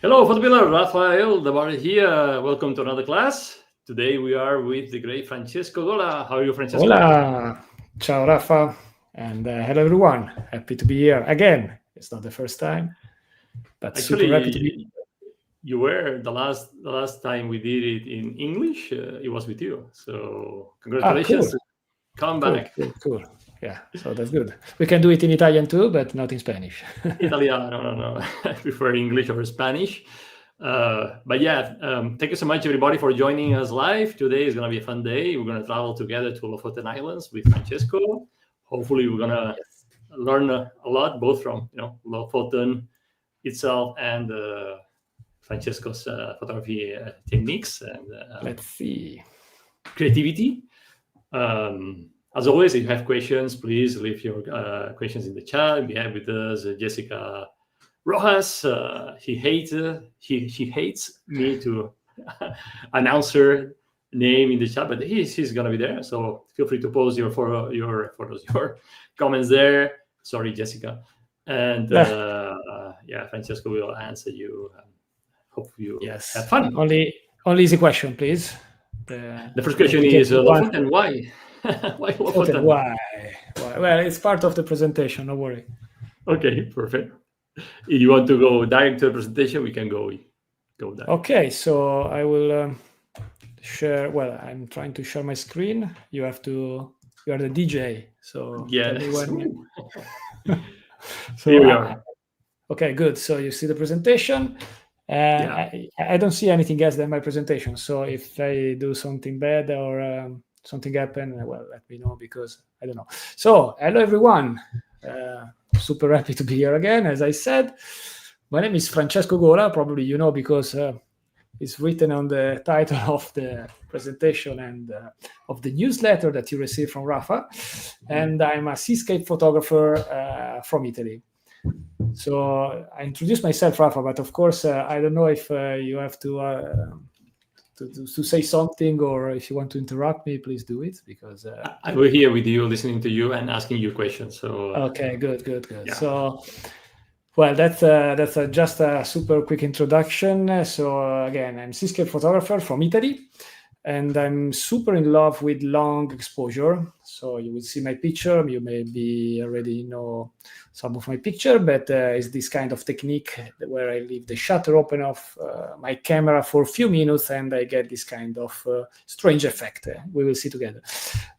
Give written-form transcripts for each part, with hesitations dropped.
Hello, PhotoPills, Rafael Davari here. Welcome to another class. Today we are with the great Francesco Gola. How are you, Francesco? Hola, ciao Rafa, and hello everyone. Happy to be here again. It's not the first time, but Actually, super happy to be. you were the last time we did it in English. It was with you. So congratulations. Cool. Come Cool, back. cool. Yeah, so that's good. We can do it in Italian too, but not in Spanish. Italiano, no. I prefer English or Spanish. But yeah, thank you so much, everybody, for joining us live. Today is going to be a fun day. We're going to travel together to Lofoten Islands with Francesco. Hopefully, we're going to learn a lot, both from Lofoten itself and Francesco's photography techniques and Let's see. creativity. As always, if you have questions, please leave your questions in the chat. We have with us Jessica Rojas. He hates me to announce her name in the chat, but he's gonna be there. So feel free to post your comments there. Sorry, Jessica. And Francesco will answer you. Hope you have fun. Only easy question, please. The first question is Lofoten. Why? Why Lofoten? Why? Well, it's part of the presentation. Don't worry. Okay, perfect. If you want to go direct to the presentation, we can go there. Okay, so I will share. Well, I'm trying to share my screen. You are the DJ, so yes. So here we are. Okay, good. So you see the presentation. I don't see anything else than my presentation. So if I do something bad or something happen, well, let me know because I don't know. So hello everyone. Super happy to be here again. As I said, my name is Francesco Gola. Probably you know because it's written on the title of the presentation and of the newsletter that you received from Rafa. And I'm a seascape photographer from Italy. So I introduced myself, Rafa, but of course I don't know if you have to say something or if you want to interrupt me, please do it because I will here with you, listening to you and asking you questions. So okay, good. Yeah. So, well, that's just a super quick introduction. So again, I'm seascape photographer from Italy, and I'm super in love with long exposure. So you will see my picture. You maybe already know some of my picture, but it's this kind of technique where I leave the shutter open of my camera for a few minutes and I get this kind of strange effect. We will see together.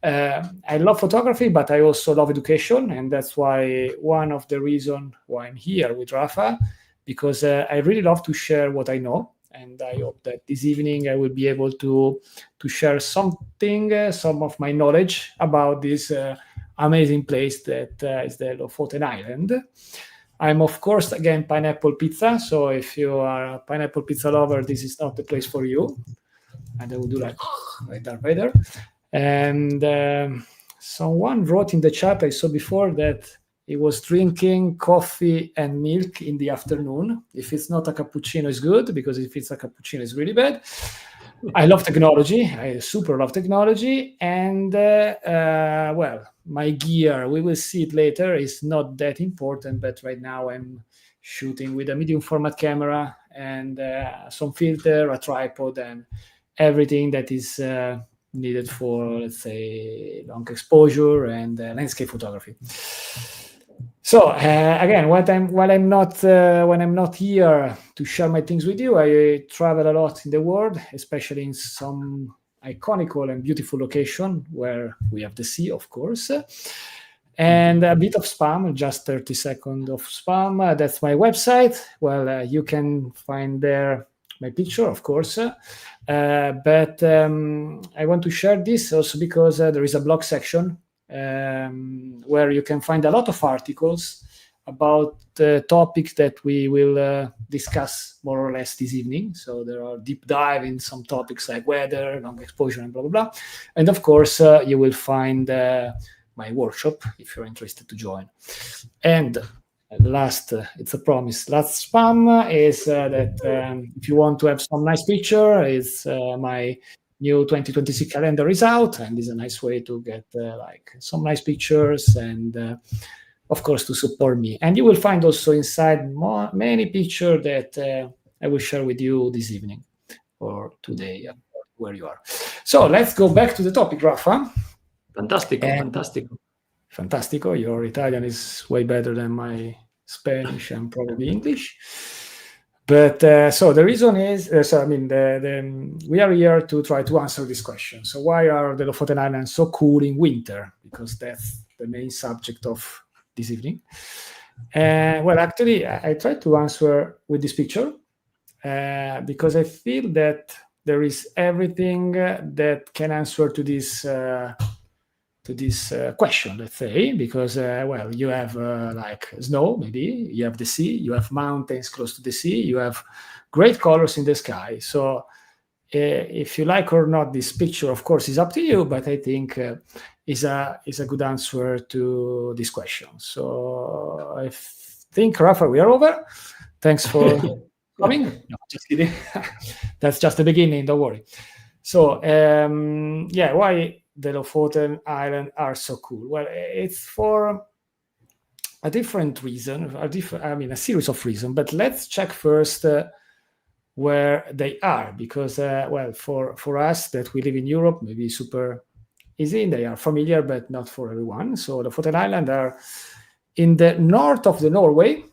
I love photography, but I also love education. And that's why one of the reasons why I'm here with Rafa, because I really love to share what I know. And I hope that this evening I will be able to share some of my knowledge about this amazing place that is the Lofoten Island. I'm, of course, again, pineapple pizza. So if you are a pineapple pizza lover, this is not the place for you. And I will do like Darth Vader. And someone wrote in the chat, I saw before, that he was drinking coffee and milk in the afternoon. If it's not a cappuccino, it's good, because if it's a cappuccino, it's really bad. I love technology. I super love technology. And, well, my gear, we will see it later, is not that important. But right now I'm shooting with a medium format camera and some filter, a tripod, and everything that is needed for, let's say, long exposure and landscape photography. So again, when I'm not here to share my things with you, I travel a lot in the world, especially in some iconical and beautiful location where we have the sea, of course, and a bit of spam, just 30 seconds of spam. That's my website. Well, you can find there my picture, of course, but I want to share this also because there is a blog section where you can find a lot of articles about the topics that we will discuss more or less this evening. So there are deep dive in some topics like weather, long exposure, and blah, blah, blah. And of course, you will find my workshop if you're interested to join. And last, it's a promise, last spam is that if you want to have some nice picture, it's my new 2026 calendar is out, and is a nice way to get like some nice pictures and of course to support me. And you will find also inside many pictures that I will share with you this evening or today, where you are. So let's go back to the topic, Rafa. Fantastico. Your Italian is way better than my Spanish and probably English. But so the reason is, we are here to try to answer this question. So why are the Lofoten Islands so cool in winter? Because that's the main subject of this evening. Well, actually, I tried to answer with this picture because I feel that there is everything that can answer to this question, let's say, because well, you have like snow, maybe you have the sea, you have mountains close to the sea, you have great colors in the sky. So if you like or not this picture, of course, is up to you, but I think is a good answer to this question. So I think, Rafa, we are over. Thanks for coming. No, just kidding. That's just the beginning, don't worry. So yeah, why the Lofoten Islands are so cool? Well, it's for a different reason, a series of reasons. But let's check first where they are, because well, for us that we live in Europe, maybe super easy. They are familiar, but not for everyone. So the Lofoten Islands are in the north of the Norway.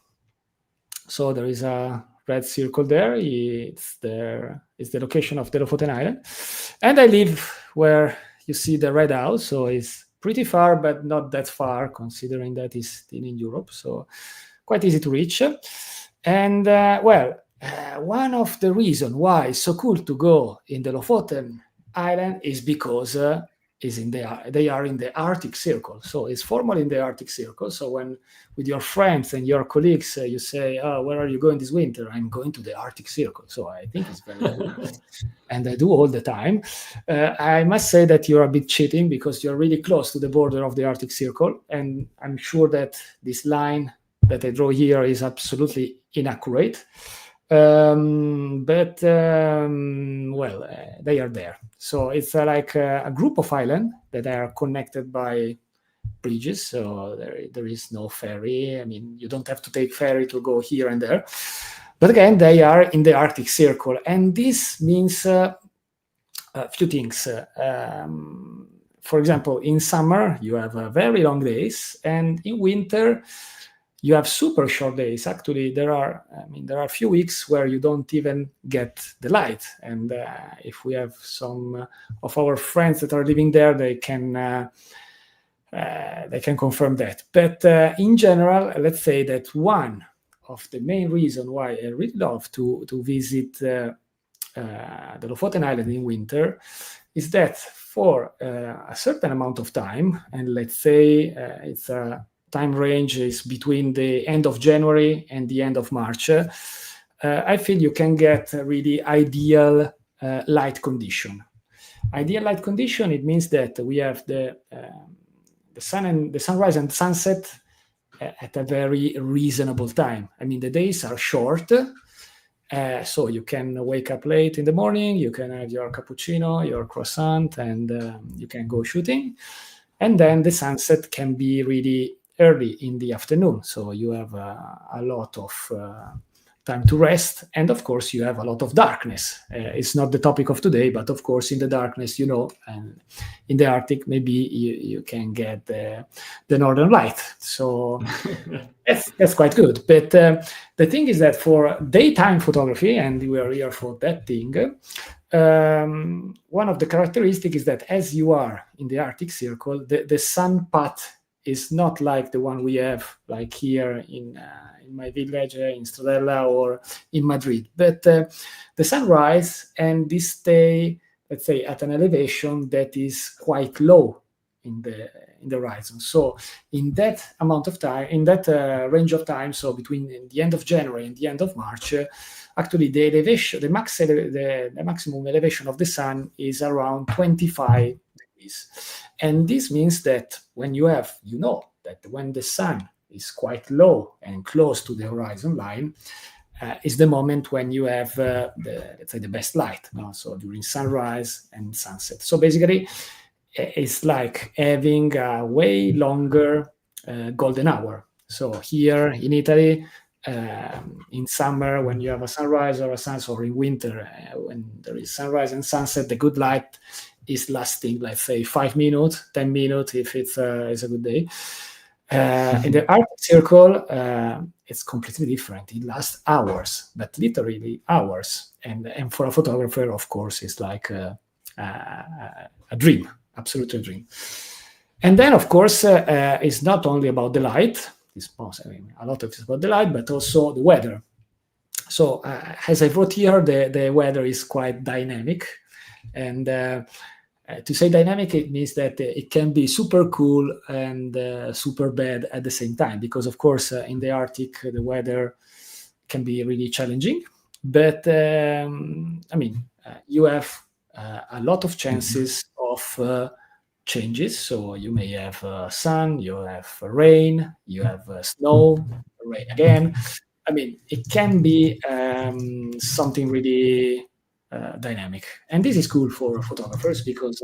So there is a red circle there. It's the location of the Lofoten Island, and I live where you see the red house. So it's pretty far, but not that far, considering that it's still in Europe. So quite easy to reach. And well, one of the reasons why it's so cool to go in the Lofoten Island is because they are in the Arctic Circle. So it's formally in the Arctic Circle. So when with your friends and your colleagues, you say, "Oh, where are you going this winter?" "I'm going to the Arctic Circle." So I think it's very cool. And I do all the time. I must say that you're a bit cheating because you're really close to the border of the Arctic Circle. And I'm sure that this line that I draw here is absolutely inaccurate. But well, they are there. So it's like a group of islands that are connected by bridges. So there is no ferry. I mean, you don't have to take ferry to go here and there. But again, they are in the Arctic Circle, and this means a few things. For example, in summer you have very long days, and in winter you have super short days. Actually, there are a few weeks where you don't even get the light. And if we have some of our friends that are living there, they can confirm that. But in general, let's say that one of the main reasons why I really love to visit the Lofoten Island in winter is that for a certain amount of time, and let's say it's a time range is between the end of January and the end of March, I feel you can get a really ideal light condition. Ideal light condition, it means that we have the sunrise and sunset at a very reasonable time. I mean, the days are short, so you can wake up late in the morning, you can have your cappuccino, your croissant, and you can go shooting. And then the sunset can be really early in the afternoon, so you have a lot of time to rest, and of course you have a lot of darkness. It's not the topic of today, but of course in the darkness, and in the Arctic maybe you can get the northern light, so that's quite good. But the thing is that for daytime photography, and we are here for that thing, one of the characteristics is that as you are in the Arctic Circle, the sun path is not like the one we have like here in my village in Stradella or in Madrid, but the sunrise and this stay, let's say, at an elevation that is quite low in the horizon. So in that amount of time, in that range of time, so between the end of January and the end of March, actually the elevation, the maximum elevation of the sun is around 25 degrees. And this means that when you have, that when the sun is quite low and close to the horizon line, is the moment when you have let's say the best light. So during sunrise and sunset. So basically, it's like having a way longer golden hour. So here in Italy, in summer when you have a sunrise or a sunset, or in winter when there is sunrise and sunset, the good light is lasting, let's say, 5 minutes, 10 minutes if it's a good day. In the Arctic Circle, it's completely different. It lasts hours, but literally hours. And for a photographer, of course, it's like a dream, absolutely a dream. And then, of course, it's not only about the light. A lot of it's about the light, but also the weather. So, as I wrote here, the weather is quite dynamic. And to say dynamic, it means that it can be super cool and super bad at the same time. Because, of course, in the Arctic, the weather can be really challenging. But, you have a lot of chances of changes. So you may have sun, you have rain, you have snow, rain again. It can be something really dynamic. And this is cool for photographers because,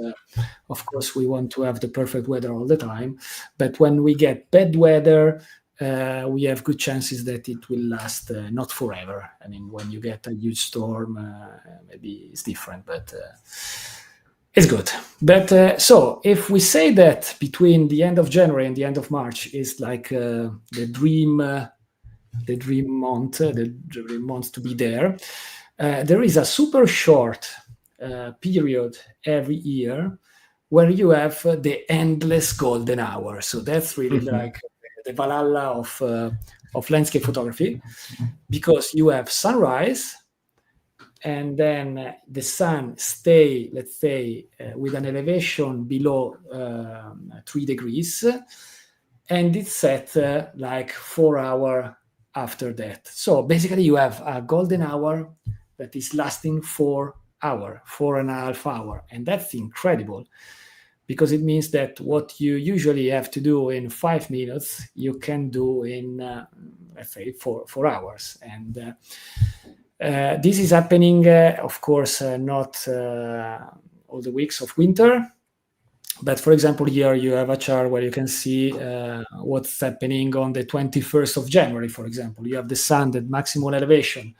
of course, we want to have the perfect weather all the time. But when we get bad weather, we have good chances that it will last not forever. When you get a huge storm, maybe it's different, but it's good. But so if we say that between the end of January and the end of March is like the dream month to be there, there is a super short period every year where you have the endless golden hour. So that's really like the Valhalla of landscape photography, because you have sunrise, and then the sun stay, let's say, with an elevation below 3 degrees, and it's set like 4 hours after that. So basically you have a golden hour that is lasting 4 hours, 4.5 hours. And that's incredible, because it means that what you usually have to do in 5 minutes, you can do in, let's say, 4 hours. And this is happening, of course, not all the weeks of winter. But for example, here you have a chart where you can see what's happening on the 21st of January, for example. You have the sun, the maximum elevation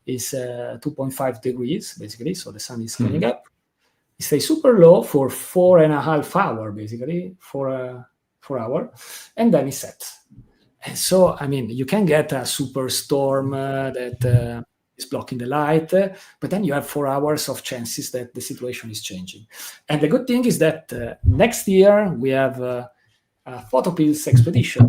is 2.5 degrees, basically. So the sun is coming up. It stays super low for 4.5 hours, basically, 4 hours, and then it sets. And so, you can get a super storm that is blocking the light, but then you have 4 hours of chances that the situation is changing. And the good thing is that next year we have a PhotoPills expedition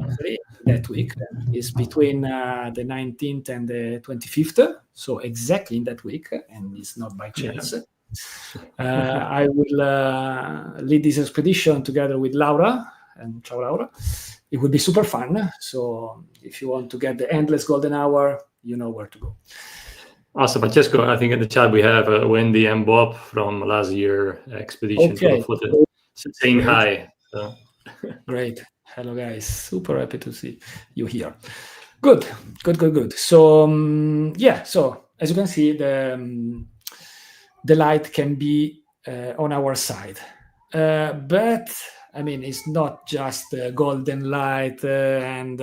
that week. Is between the 19th and the 25th, so exactly in that week, and it's not by chance. I will lead this expedition together with Laura, and ciao Laura. It would be super fun. So if you want to get the endless golden hour, you know where to go. Awesome, Francesco. I think in the chat we have Wendy and Bob from last year expedition to Lofoten saying hi. So. Great. Hello, guys. Super happy to see you here. Good. So so as you can see, the light can be on our side, but it's not just golden light and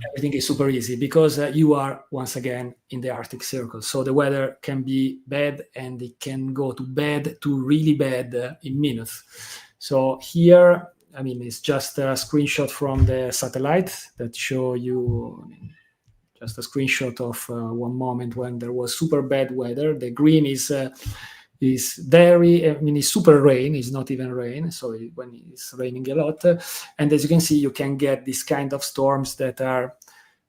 everything is super easy, because you are once again in the Arctic Circle. So the weather can be bad, and it can go to bad to really bad in minutes. So here, it's just a screenshot from the satellite that show you just a screenshot of one moment when there was super bad weather. The green is very, it's super rain. It's not even rain. So when it's raining a lot, and as you can see, you can get this kind of storms that are,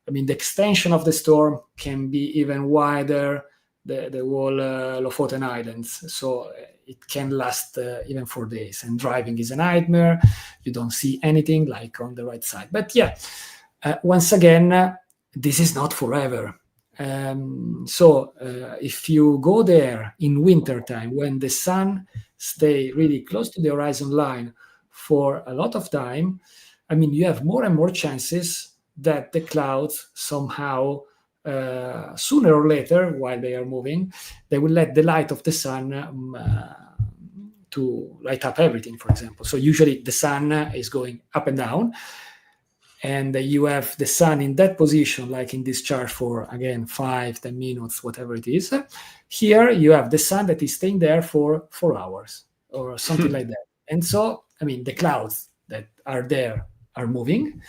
the extension of the storm can be even wider, the whole Lofoten Islands. So it can last even 4 days, and driving is a nightmare. You don't see anything like on the right side. But once again, this is not forever. So if you go there in wintertime, when the sun stay really close to the horizon line for a lot of time, you have more and more chances that the clouds somehow, sooner or later, while they are moving, they will let the light of the sun to light up everything, for example. So usually the sun is going up and down, and you have the sun in that position, like in this chart, for again 5-10 minutes, whatever it is. Here you have the sun that is staying there for 4 hours or something like that. And so, I mean, the clouds that are there are moving.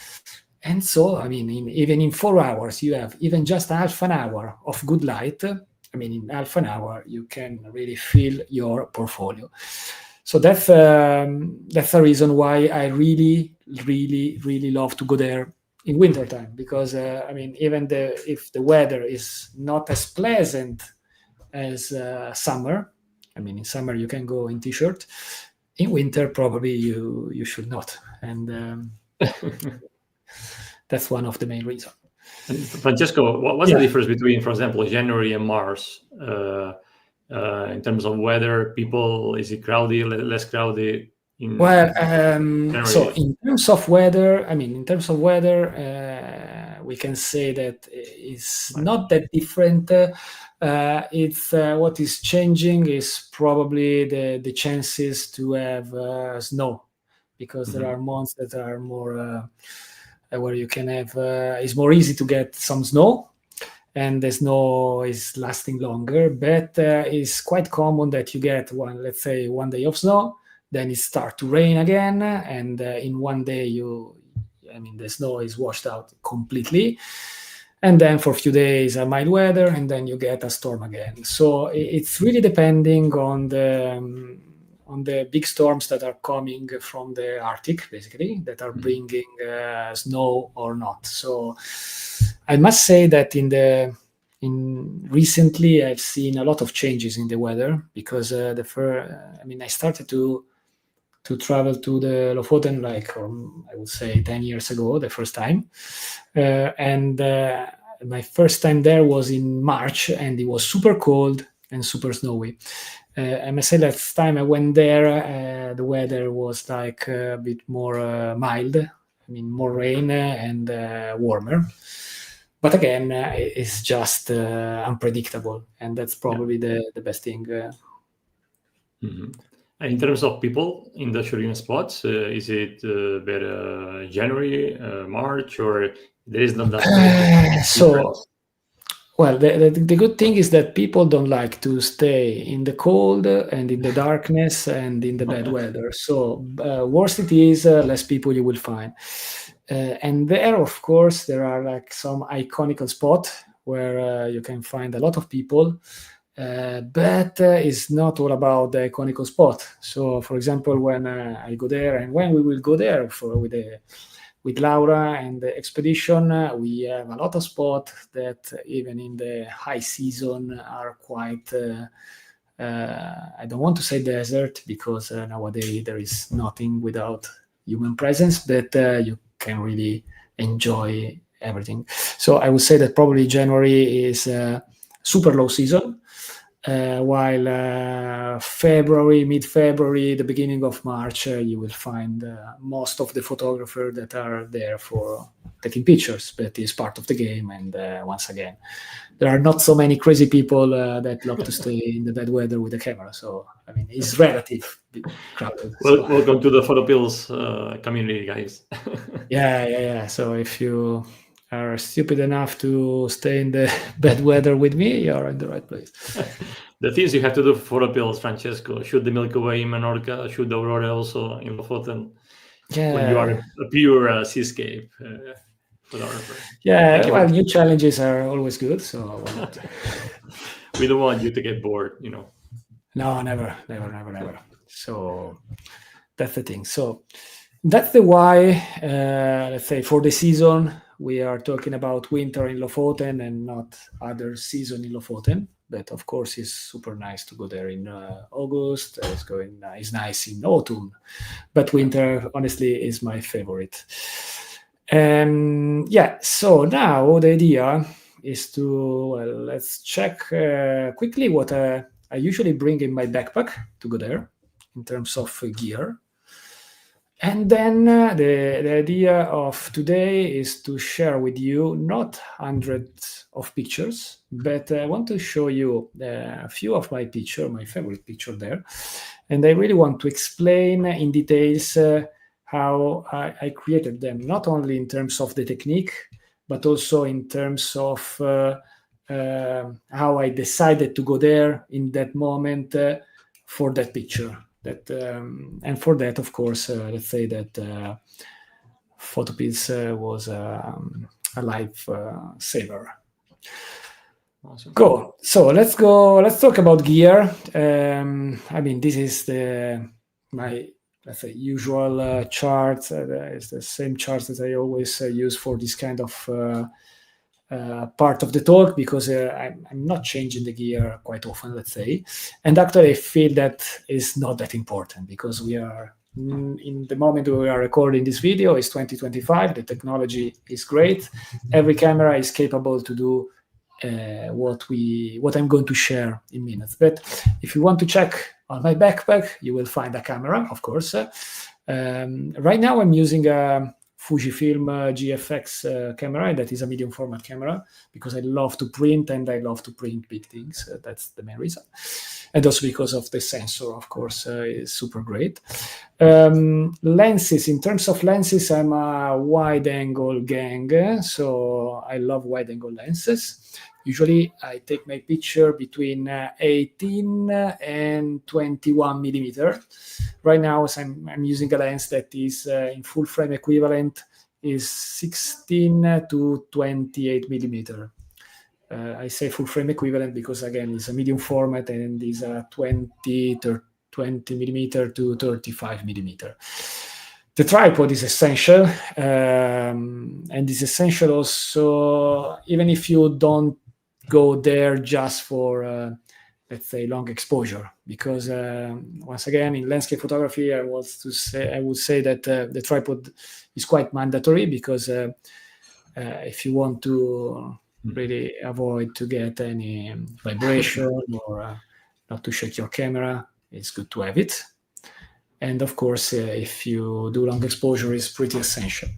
And so, I mean, even in 4 hours, you have even just half an hour of good light. I mean, in half an hour, you can really fill your portfolio. So that's the reason why I really, really, really love to go there in wintertime, because I mean, even if the weather is not as pleasant as summer, I mean, in summer you can go in t-shirt. In winter, probably you should not, and that's one of the main reasons. And Francesco, what's the difference between, for example, January and March in terms of weather? People, is it crowded, less crowded? So in terms of weather, we can say that it's not that different. It's what is changing is probably the chances to have snow, because there are months that are more where you can have it's more easy to get some snow, and the snow is lasting longer. But it's quite common that you get let's say one day of snow, then it starts to rain again, and in one day the snow is washed out completely, and then for a few days mild weather, and then you get a storm again. So it's really depending on the big storms that are coming from the Arctic, basically, that are bringing snow or not. So I must say that recently I've seen a lot of changes in the weather, because I started to travel to the Lofoten I would say 10 years ago, the first time, and my first time there was in March, and it was super cold and super snowy. I must say last time I went there, the weather was like a bit more mild. I mean, more rain and warmer. But again, it's just unpredictable, and that's probably the best thing. And in terms of people in the shooting spots, is it better January, March, or there is not that much difference? Well, the good thing is that people don't like to stay in the cold and in the darkness and in the bad weather. So worse it is, less people you will find. And there, of course, there are some iconic spots where you can find a lot of people, but it's not all about the iconic spot. So, for example, when I go there, and when we will go there with Laura and the expedition, we have a lot of spots that even in the high season are quite, I don't want to say desert, because nowadays there is nothing without human presence, but you can really enjoy everything. So I would say that probably January is super low season, while February, mid-February, the beginning of March, you will find most of the photographers that are there for taking pictures, but it's part of the game. And once again, there are not so many crazy people that love to stay in the bad weather with the camera. So, I mean, it's relative crowded. Welcome to the PhotoPills community, guys. Yeah. So if you are stupid enough to stay in the bad weather with me, you're in the right place. The things you have to do for PhotoPills, Francesco: shoot the Milky Way in Menorca, shoot the Aurora also in Lofoten. Yeah. When you are a pure seascape photographer. Yeah, well, new challenges are always good, so why not? We don't want you to get bored, No, never. So that's the thing. So that's the why, let's say, for the season, we are talking about winter in Lofoten and not other season in Lofoten. But of course, it's super nice to go there in August. It's nice in autumn, but winter, honestly, is my favorite. So now the idea is let's check quickly what I usually bring in my backpack to go there in terms of gear. And then the idea of today is to share with you not hundreds of pictures, but I want to show you a few of my favorite picture there. And I really want to explain in details how I created them, not only in terms of the technique, but also in terms of how I decided to go there in that moment for that picture. And for that, of course, let's say that PhotoPills was a life saver. Awesome. Cool. So let's talk about gear. I mean, this is my, let's say, usual chart. It's the same chart that I always use for this kind of part of the talk, because I'm not changing the gear quite often, let's say. And actually I feel that is not that important, because we are in the moment we are recording this video is 2025. The technology is great. Every camera is capable to do what I'm going to share in minutes. But if you want to check on my backpack, you will find a camera, of course. Right now I'm using a Fujifilm GFX camera that is a medium format camera, because I love to print, and I love to print big things. That's the main reason. And also because of the sensor, of course, is super great. Lenses, in terms of lenses, I'm a wide angle gang, so I love wide angle lenses. Usually I take my picture between 18 and 21 millimeter. Right now, so I'm using a lens that is in full frame equivalent is 16 to 28 millimeter. I say full frame equivalent because, again, it's a medium format and is a 20 millimeter to 35 millimeter. The tripod is essential, and is essential also, even if you don't go there just for, let's say, long exposure, because once again, in landscape photography, I would say that the tripod is quite mandatory, because if you want to really avoid to get any vibration or not to shake your camera, it's good to have it. And of course, if you do long exposure, it's pretty essential.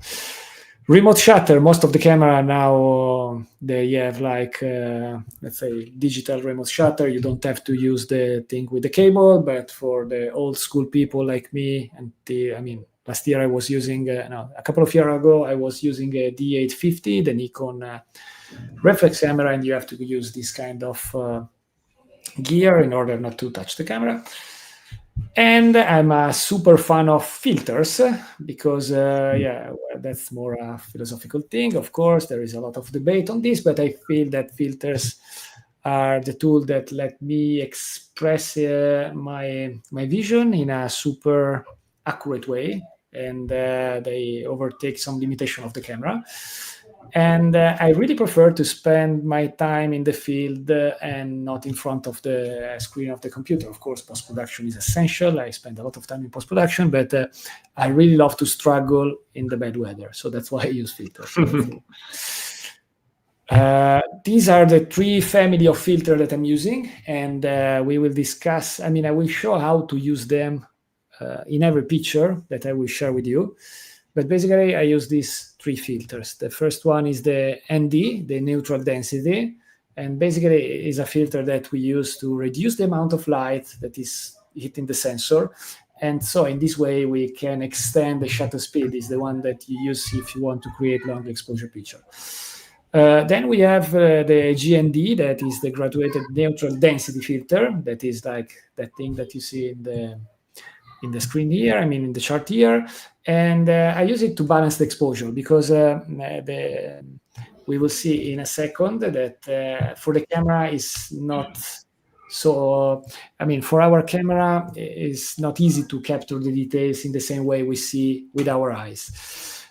Remote shutter, most of the camera now, they have like, let's say, digital remote shutter. You don't have to use the thing with the cable, but for the old school people like me, last year I was using, a couple of years ago, I was using a D850, the Nikon reflex camera, and you have to use this kind of gear in order not to touch the camera. And I'm a super fan of filters, because that's more a philosophical thing. Of course, there is a lot of debate on this, but I feel that filters are the tool that let me express my vision in a super accurate way, and they overtake some limitation of the camera. And I really prefer to spend my time in the field and not in front of the screen of the computer. Of course, post-production is essential. I spend a lot of time in post-production, but I really love to struggle in the bad weather. So that's why I use filters. These are the three family of filters that I'm using, and we will discuss. I will show how to use them in every picture that I will share with you. But basically, I use these three filters. The first one is the ND, the neutral density. And basically, it is a filter that we use to reduce the amount of light that is hitting the sensor. And so in this way, we can extend the shutter speed. It's the one that you use if you want to create long exposure picture. Then we have the GND, that is the graduated neutral density filter. That is like that thing that you see in the screen here, in the chart here. And I use it to balance the exposure, because we will see in a second that for the camera is not so, for our camera, it's not easy to capture the details in the same way we see with our eyes.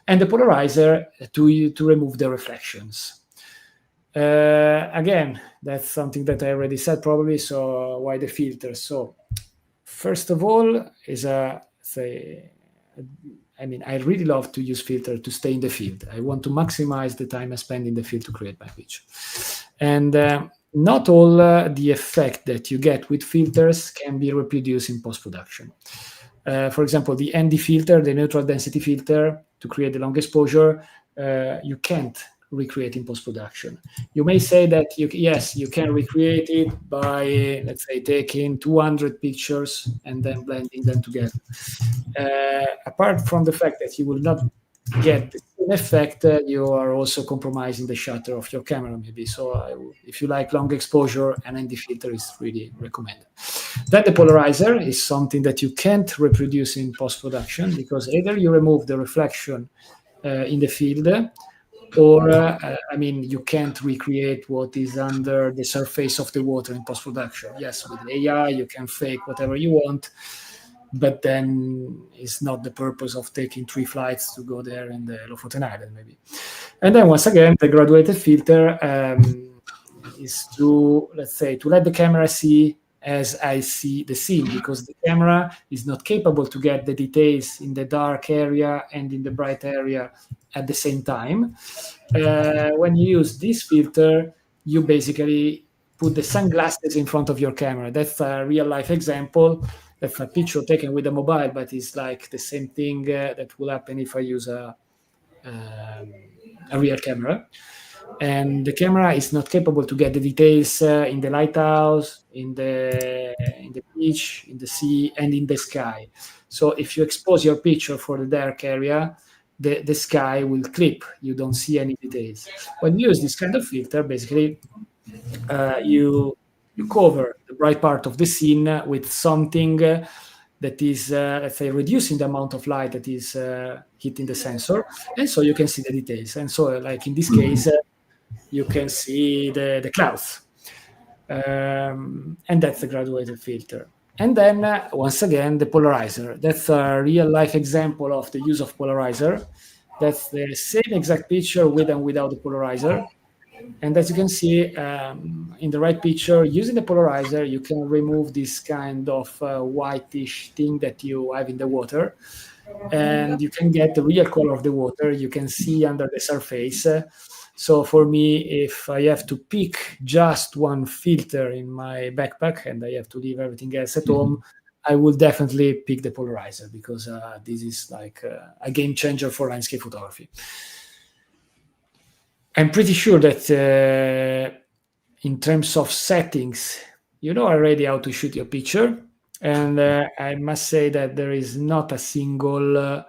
And the polarizer to remove the reflections. Again, that's something that I already said probably, so why the filter? So first of all, I really love to use filter to stay in the field. I want to maximize the time I spend in the field to create my picture. And not all the effect that you get with filters can be reproduced in post-production. For example, the ND filter, the neutral density filter, to create the long exposure, you can't recreate in post-production. You may say that you can recreate it by, let's say, taking 200 pictures and then blending them together. Apart from the fact that you will not get the same effect, you are also compromising the shutter of your camera, maybe. So if you like long exposure, an ND filter is really recommended. Then the polarizer is something that you can't reproduce in post-production, because either you remove the reflection in the field, or you can't recreate what is under the surface of the water in post-production. Yes, with AI you can fake whatever you want, but then it's not the purpose of taking 3 flights to go there in the Lofoten Island, maybe. And then once again, the graduated filter is to let the camera see as I see the scene, because the camera is not capable to get the details in the dark area and in the bright area at the same time. When you use this filter, you basically put the sunglasses in front of your camera. That's a real life example. That's a picture taken with a mobile, but it's like the same thing that will happen if I use a real camera. And the camera is not capable to get the details in the lighthouse, in the beach, in the sea, and in the sky. So if you expose your picture for the dark area, the sky will clip. You don't see any details. When you use this kind of filter, basically, you cover the bright part of the scene with something that is, reducing the amount of light that is hitting the sensor, and so you can see the details. And so, like in this case, you can see the clouds, and that's the graduated filter. And then, once again, the polarizer. That's a real-life example of the use of polarizer. That's the same exact picture with and without the polarizer. And as you can see in the right picture, using the polarizer, you can remove this kind of whitish thing that you have in the water. And you can get the real color of the water. You can see under the surface. So for me, if I have to pick just one filter in my backpack and I have to leave everything else at home, I will definitely pick the polarizer, because this is like a game changer for landscape photography. I'm pretty sure that in terms of settings, you know already how to shoot your picture. And I must say that there is not a single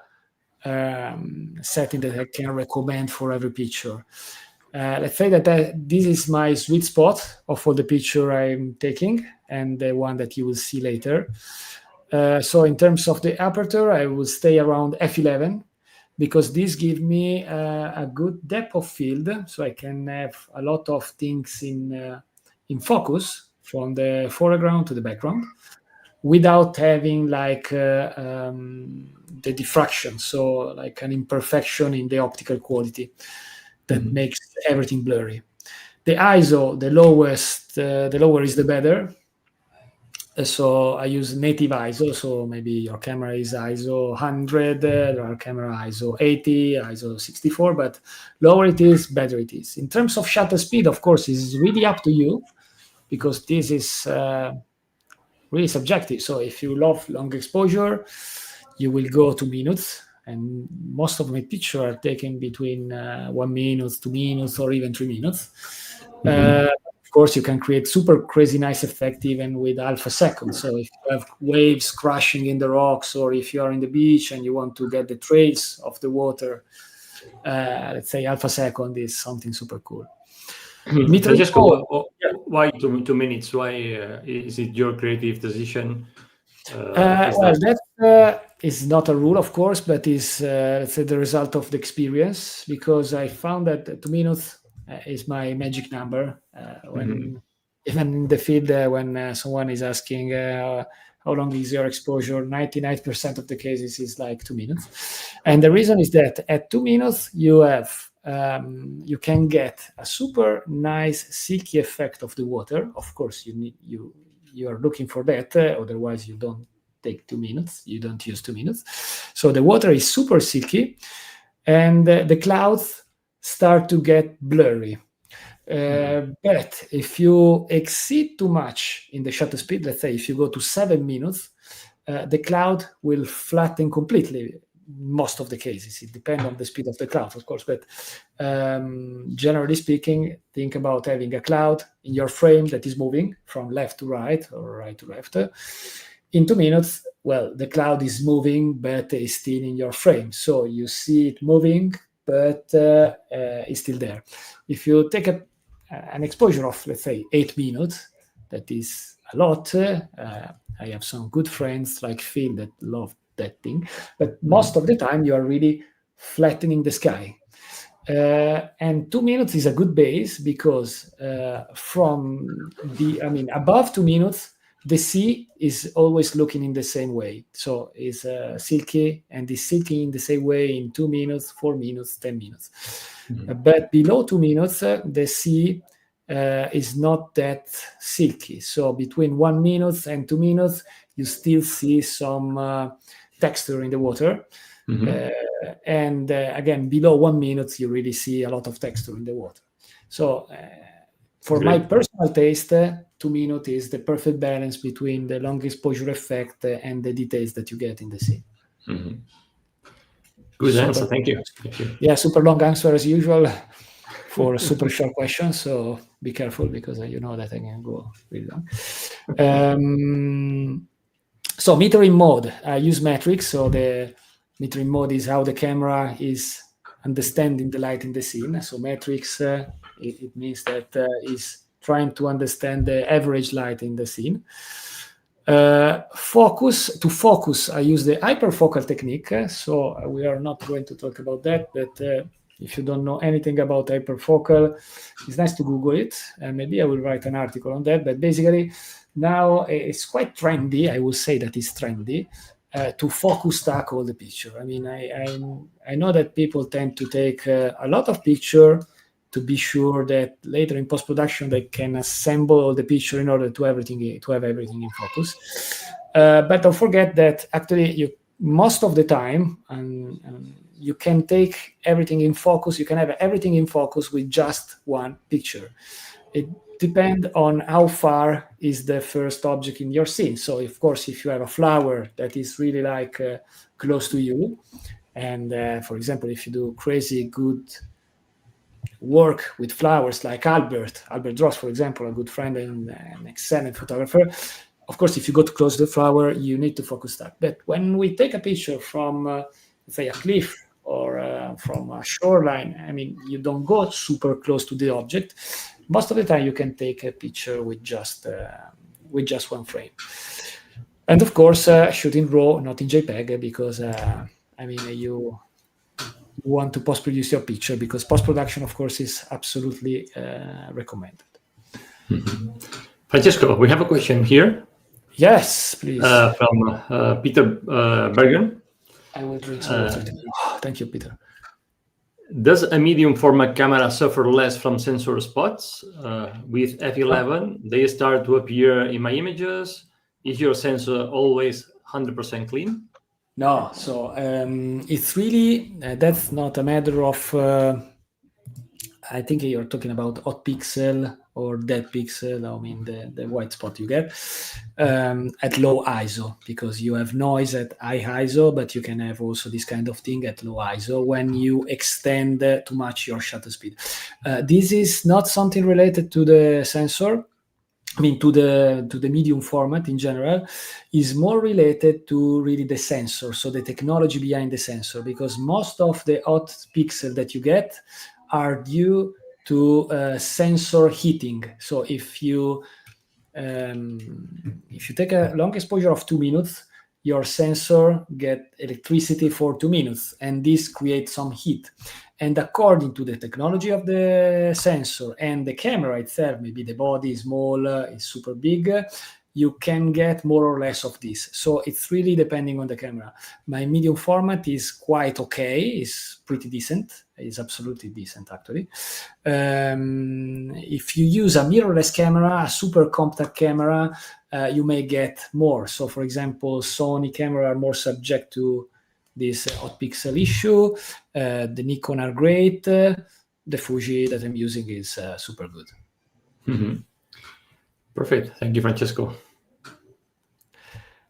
setting that I can recommend for every picture. Let's say that this is my sweet spot of all the picture I'm taking, and the one that you will see later. So in terms of the aperture, I will stay around f11, because this gives me a good depth of field, so I can have a lot of things in focus from the foreground to the background, without having like the diffraction, so like an imperfection in the optical quality that makes everything blurry. The ISO, the lower is the better. So I use native ISO, so maybe your camera is ISO 100, there are camera ISO 80, ISO 64, but lower it is, better it is. In terms of shutter speed, of course, it's really up to you, because this is really subjective. So if you love long exposure, you will go 2 minutes, and most of my pictures are taken between 1 minute, 2 minutes, or even 3 minutes. Of course, you can create super crazy nice effect even with alpha seconds. So if you have waves crashing in the rocks, or if you are in the beach and you want to get the trails of the water, let's say alpha second is something super cool. Francesco, why 2 minutes? Why is it your creative decision? That is not a rule, of course, but is let's say the result of the experience, because I found that 2 minutes is my magic number. When even in the field, when someone is asking how long is your exposure, 99% of the cases is like 2 minutes. And the reason is that at 2 minutes you have you can get a super nice silky effect of the water. Of course, you are looking for that, otherwise you don't take 2 minutes, you don't use 2 minutes. So the water is super silky, and the clouds start to get blurry. But if you exceed too much in the shutter speed, let's say if you go to 7 minutes, the cloud will flatten completely. most of the cases. It depends on the speed of the cloud, of course, but generally speaking, think about having a cloud in your frame that is moving from left to right or right to left. In 2 minutes, well, the cloud is moving, but is still in your frame. So you see it moving, but it's still there. If you take an exposure of, let's say, 8 minutes, that is a lot. I have some good friends like Phil that love that thing, but most of the time you are really flattening the sky. And 2 minutes is a good base because above 2 minutes, the sea is always looking in the same way. So it's silky, and is silky in the same way in 2 minutes, 4 minutes, 10 minutes. But below 2 minutes, the sea is not that silky. So between 1 minute and 2 minutes, you still see some texture in the water. And again, below 1 minute, you really see a lot of texture in the water. So for my personal taste, 2 minutes is the perfect balance between the long exposure effect and the details that you get in the sea. Good answer. Thank you. Yeah, super long answer as usual for super short questions. So be careful because you know that I can go really long. So metering mode, I use metrics. So the metering mode is how the camera is understanding the light in the scene. So metrics, it means that is trying to understand the average light in the scene. To focus, I use the hyperfocal technique. So we are not going to talk about that, but if you don't know anything about hyperfocal, it's nice to Google it, and maybe I will write an article on that. But basically, now it's quite trendy. I will say that it's trendy to focus stack all the picture. I mean, I know that people tend to take a lot of picture to be sure that later in post-production they can assemble all the picture in order to have everything in focus. But don't forget that actually most of the time, and you can take everything in focus. You can have everything in focus with just one picture. It depends on how far is the first object in your scene. So, of course, if you have a flower that is really like close to you, and for example, if you do crazy good work with flowers like Albert Dross, for example, a good friend and an excellent photographer, of course, if you go too close to the flower, you need to focus that. But when we take a picture from, let's say, a cliff or from a shoreline, I mean, you don't go super close to the object. Most of the time, you can take a picture with just one frame. And of course, shoot in RAW, not in JPEG, because you want to post-produce your picture, because post-production, of course, is absolutely recommended. Francesco, we have a question here. Yes, please. From Peter Bergen. I will drink some water. Thank you, Peter. Does a medium format camera suffer less from sensor spots? With f11, they start to appear in my images. Is your sensor always 100% clean? No, so it's really, that's not a matter of, I think you're talking about hot pixel or dead pixel, I mean the white spot you get at low ISO, because you have noise at high ISO, but you can have also this kind of thing at low ISO when you extend too much your shutter speed. This is not something related to the sensor. I mean, to the medium format in general, is more related to really the sensor, so the technology behind the sensor, because most of the hot pixel that you get are due to sensor heating. So if you take a long exposure of 2 minutes, your sensor get electricity for 2 minutes, and this creates some heat. And according to the technology of the sensor and the camera itself, maybe the body is small, is super big, you can get more or less of this. So it's really depending on the camera. My medium format is quite okay, is pretty decent, is absolutely decent actually. If you use a mirrorless camera, a super compact camera, you may get more. So for example, Sony camera are more subject to this hot pixel issue. The Nikon are great. The Fuji that I'm using is super good. Mm-hmm. Perfect. Thank you, Francesco.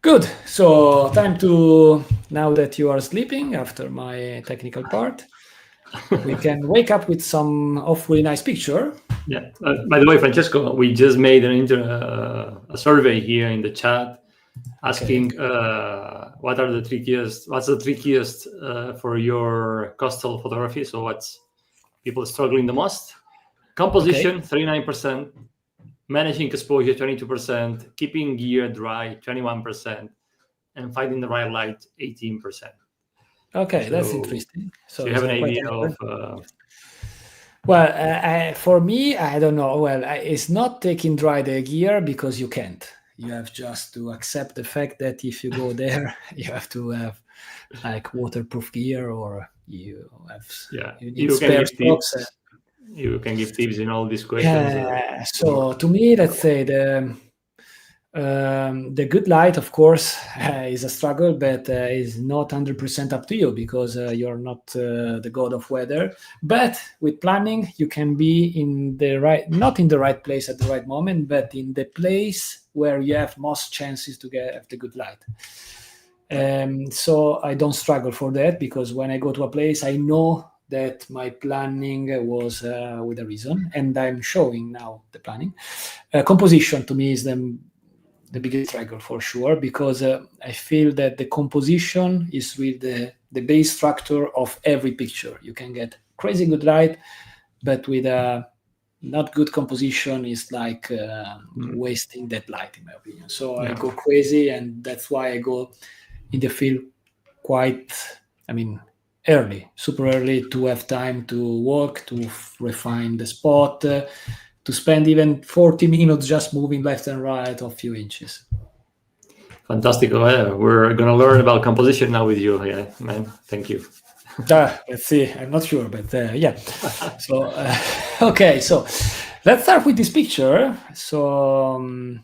Good. So time to now that you are sleeping after my technical part, we can wake up with some hopefully nice picture. Yeah. By the way, Francesco, we just made a survey here in the chat asking what's the trickiest for your coastal photography. So what's people struggling the most? Composition, 39%, managing exposure, 22%, keeping gear dry, 21%, and finding the right light, 18%. Okay, so, that's interesting. So you have an idea of... Well, for me, I don't know. Well, it's not taking dry the gear because you can't. You have just to accept the fact that if you go there, you have to have like waterproof gear, or you have you need spare stocks. You can give tips in all these questions. So to me, let's say the good light, of course, is a struggle, but is not 100% up to you because you're not the god of weather. But with planning, you can be in the right, not in the right place at the right moment, but in the place where you have most chances to get the good light. So I don't struggle for that because when I go to a place, I know that my planning was with a reason, and I'm showing now the planning. Composition to me is the biggest struggle for sure, because I feel that the composition is with the base structure of every picture. You can get crazy good light, but with a not good composition is like wasting that light, in my opinion. So I go crazy, and that's why I go in the field quite, early, super early, to have time to walk, to refine the spot, to spend even 40 minutes just moving left and right a few inches. Fantastic. We're going to learn about composition now with you. Yeah, man. Thank you. Let's see. I'm not sure, but yeah. So, okay. So let's start with this picture. So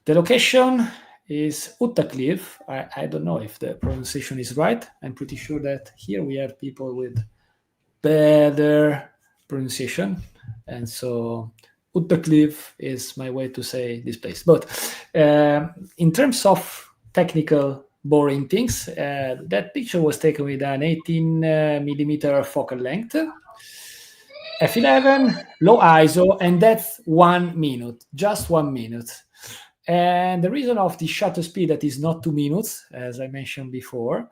the location is Uttakleiv. I don't know if the pronunciation is right. I'm pretty sure that here we have people with better pronunciation. And so Uttakleiv is my way to say this place. But in terms of technical boring things, that picture was taken with an 18 millimeter focal length, f11, low ISO, and that's 1 minute, just 1 minute. And the reason of the shutter speed that is not 2 minutes, as I mentioned before,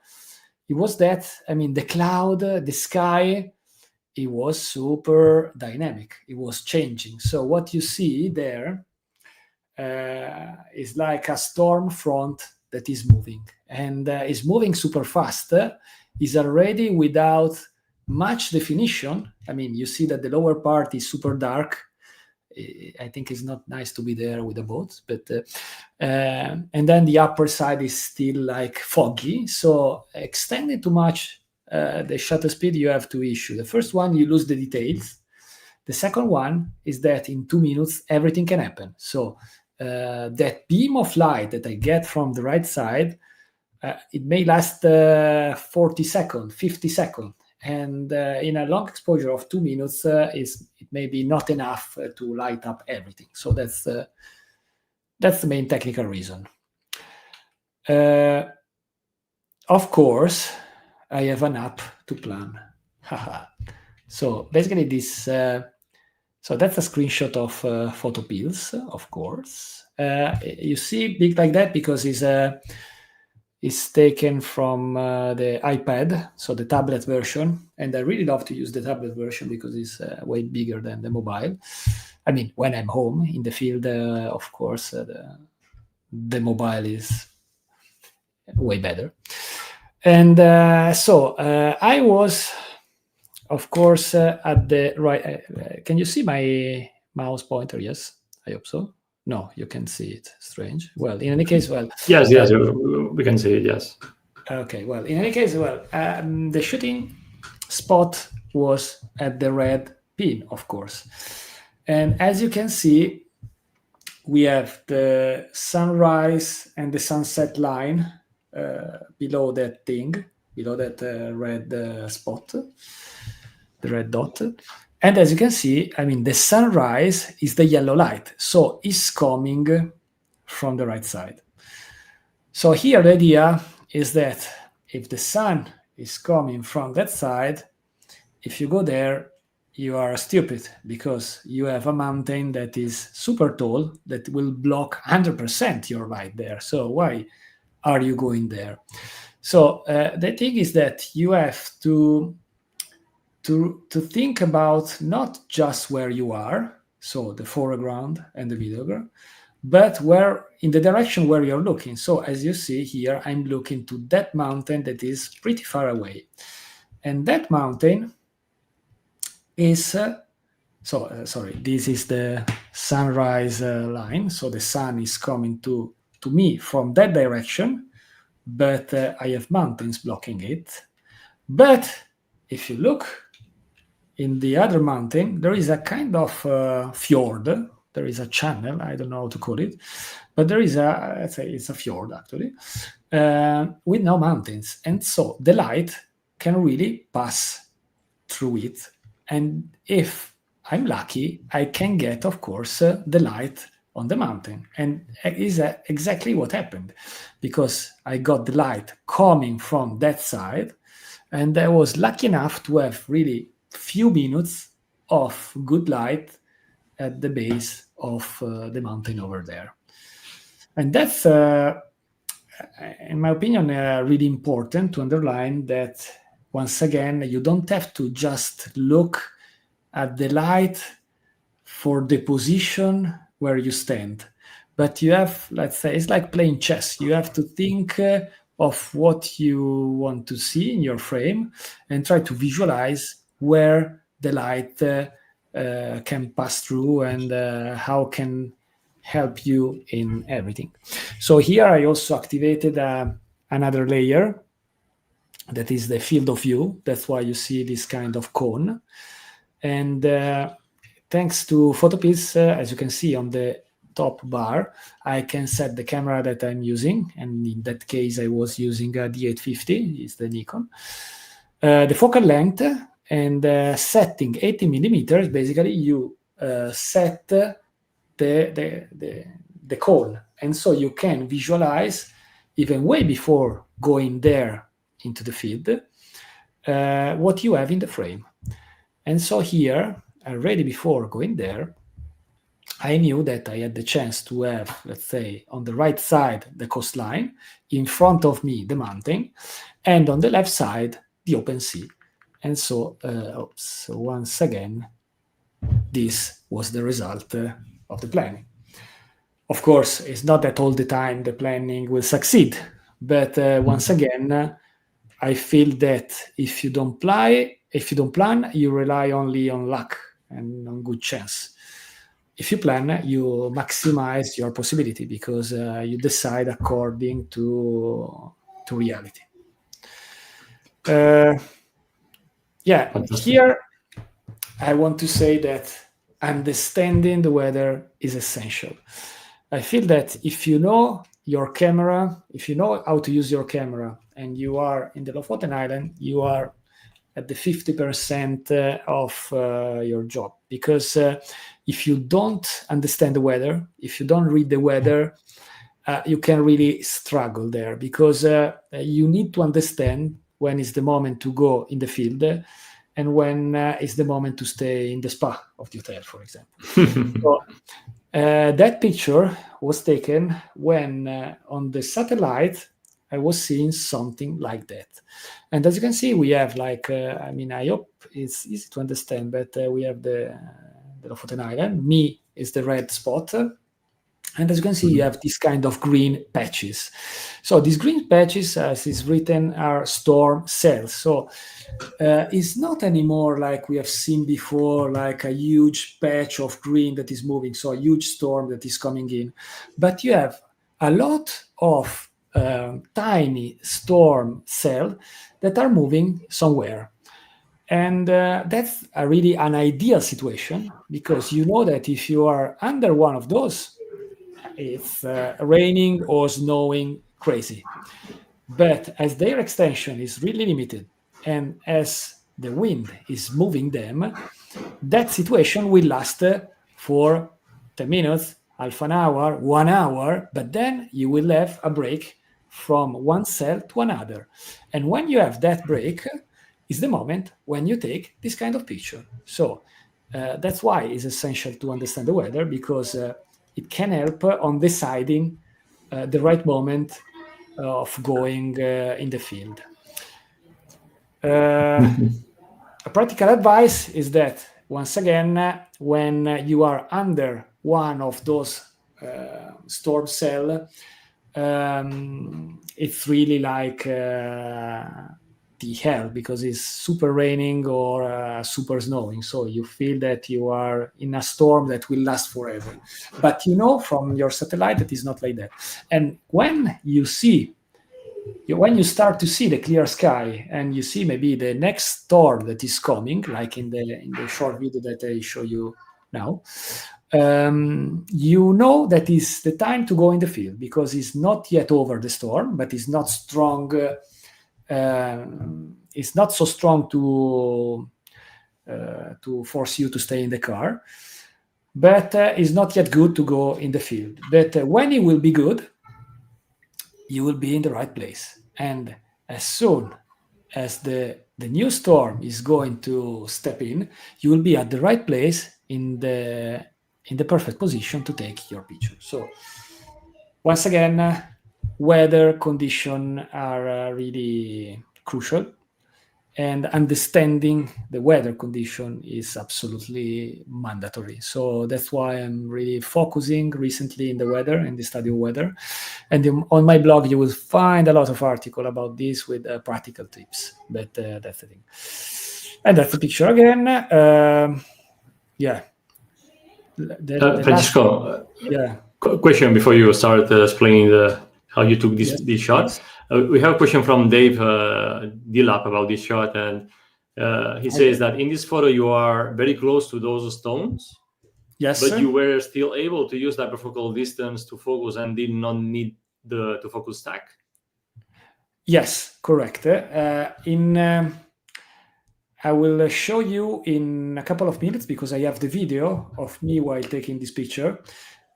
it was that, the cloud, the sky, it was super dynamic. It was changing. So what you see there is like a storm front that is moving, and is moving super fast. Is already without much definition. You see that the lower part is super dark. I think it's not nice to be there with a boat, but and then the upper side is still like foggy. So extending too much the shutter speed, you have two issues. The first one, you lose the details. The second one is that in 2 minutes, everything can happen. So that beam of light that I get from the right side, it may last 40 seconds, 50 seconds. And in a long exposure of 2 minutes, it may be not enough to light up everything. So that's the main technical reason. Of course, I have an app to plan. So basically this, so that's a screenshot of PhotoPills, of course. You see big like that because it's taken from the iPad, so the tablet version. And I really love to use the tablet version because it's way bigger than the mobile. When I'm home in the field, of course, the mobile is way better. And so I was, of course, at the right. Can you see my mouse pointer? Yes, I hope so. No, you can see it. Strange. Well, in any case, yes, we can see it. Yes. Okay. Well, in any case, the shooting spot was at the red pin, of course, and as you can see, we have the sunrise and the sunset line below that thing, below that red spot, the red dot. And as you can see, the sunrise is the yellow light. So it's coming from the right side. So here the idea is that if the sun is coming from that side, if you go there, you are stupid because you have a mountain that is super tall that will block 100% your light there. So why are you going there? So the thing is that you have to think about not just where you are, so the foreground and the middle, but where in the direction where you're looking. So as you see here, I'm looking to that mountain that is pretty far away. And that mountain is, sorry, this is the sunrise line. So the sun is coming to me from that direction, but I have mountains blocking it. But if you look in the other mountain, there is a kind of fjord. There is a channel, I don't know how to call it, but there is let's say it's a fjord actually, with no mountains. And so the light can really pass through it. And if I'm lucky, I can get, of course, the light on the mountain. And it is exactly what happened, because I got the light coming from that side, and I was lucky enough to have really few minutes of good light at the base of the mountain over there. And that's, in my opinion, really important to underline that, once again, you don't have to just look at the light for the position where you stand, but you have, let's say, it's like playing chess. You have to think of what you want to see in your frame and try to visualize where the light can pass through and how can help you in everything. So here I also activated another layer that is the field of view. That's why you see this kind of cone. And thanks to PhotoPills, as you can see on the top bar, I can set the camera that I'm using. And in that case, I was using a D850, it's the Nikon. The focal length and setting 80 millimeters, basically you set the cone. And so you can visualize, even way before going there into the field, what you have in the frame. And so here, already before going there, I knew that I had the chance to have, let's say, on the right side, the coastline, in front of me, the mountain, and on the left side, the open sea. And so, once again, this was the result of the planning. Of course, it's not that all the time the planning will succeed, but once again, I feel that if you don't plan, you rely only on luck and on good chance. If you plan, you maximize your possibility because you decide according to reality. Here I want to say that understanding the weather is essential. I feel that if you know your camera, if you know how to use your camera, and you are in the Lofoten Island, you are at the 50% of your job. Because if you don't understand the weather, if you don't read the weather, you can really struggle there, because you need to understand when is the moment to go in the field and when is the moment to stay in the spa of the hotel, for example. So, that picture was taken when on the satellite I was seeing something like that. And as you can see, we have like, I hope it's easy to understand, but we have the Lofoten Island. Me is the red spot. And as you can see, you have this kind of green patches. So these green patches, as is written, are storm cells. So it's not anymore like we have seen before, like a huge patch of green that is moving, so a huge storm that is coming in. But you have a lot of tiny storm cells that are moving somewhere. And that's really an ideal situation, because you know that if you are under one of those, it's raining or snowing crazy. But as their extension is really limited, and as the wind is moving them, that situation will last for 10 minutes, half an hour, 1 hour, but then you will have a break from one cell to another. And when you have that break, is the moment when you take this kind of picture. So that's why it's essential to understand the weather, because it can help on deciding the right moment of going in the field. A practical advice is that, once again, when you are under one of those storm cell, it's really like the hell, because it's super raining or super snowing. So you feel that you are in a storm that will last forever. But you know from your satellite that it's not like that. And when you start to see the clear sky and you see maybe the next storm that is coming, like in the short video that I show you now, you know that is the time to go in the field, because it's not yet over the storm, but it's not strong. It's not so strong to force you to stay in the car, but it's not yet good to go in the field. But when it will be good, you will be in the right place. And as soon as the new storm is going to step in, you will be at the right place in the perfect position to take your picture. So once again, weather conditions are really crucial, and understanding the weather condition is absolutely mandatory. So that's why I'm really focusing recently in the weather and the study of weather. And on my blog, you will find a lot of articles about this with practical tips. But that's the thing. And that's the picture again. Yeah. Francesco, question before you start explaining how you took this shot. Yes. We have a question from Dave Dilap about this shot, and he says that in this photo you are very close to those stones, yes, but you were still able to use that focal distance to focus and did not need to focus stack. Yes, correct. I will show you in a couple of minutes, because I have the video of me while taking this picture.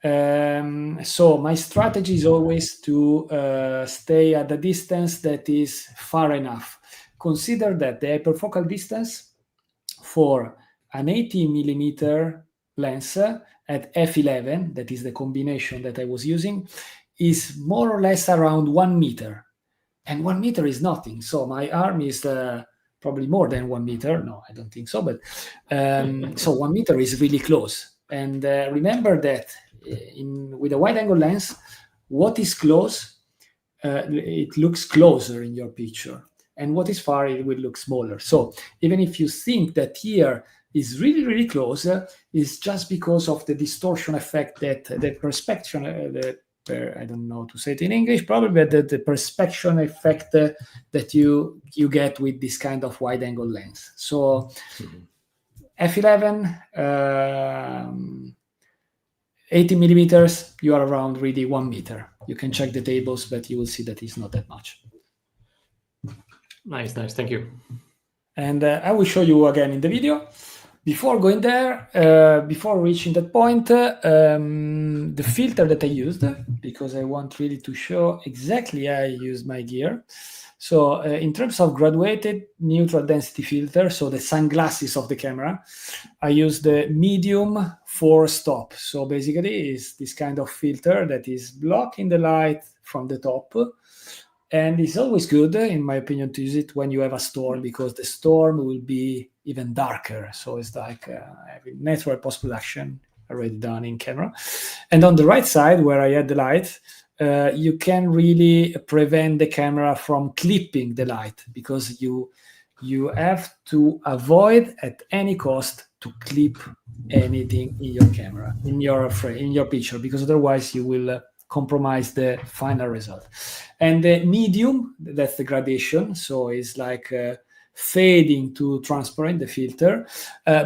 So my strategy is always to stay at a distance that is far enough. Consider that the hyperfocal distance for an 80mm lens at f11, that is the combination that I was using, is more or less around 1 meter. And 1 meter is nothing. So my arm is probably more than 1 meter. No, I don't think so. But so 1 meter is really close. And remember that with a wide-angle lens, what is close, it looks closer in your picture. And what is far, it will look smaller. So even if you think that here is really, really close, it's just because of the distortion effect that the perspection, I don't know how to say it in English, probably, but the perspection effect that you get with this kind of wide-angle lens. So f11, 80 millimeters, you are around really 1 meter. You can check the tables, but you will see that it's not that much. Nice. Thank you. And I will show you again in the video. Before going there, before reaching that point, the filter that I used, because I want really to show exactly how I use my gear. So in terms of graduated neutral density filter, so the sunglasses of the camera, I use the medium 4-stop. So basically it's this kind of filter that is blocking the light from the top. And it's always good, in my opinion, to use it when you have a storm, because the storm will be even darker. So it's like having natural post-production already done in camera. And on the right side, where I had the light, you can really prevent the camera from clipping the light, because you have to avoid at any cost to clip anything in your camera, in your frame, in your picture, because otherwise you will compromise the final result. And the medium, that's the gradation, so it's like fading to transparent, the filter,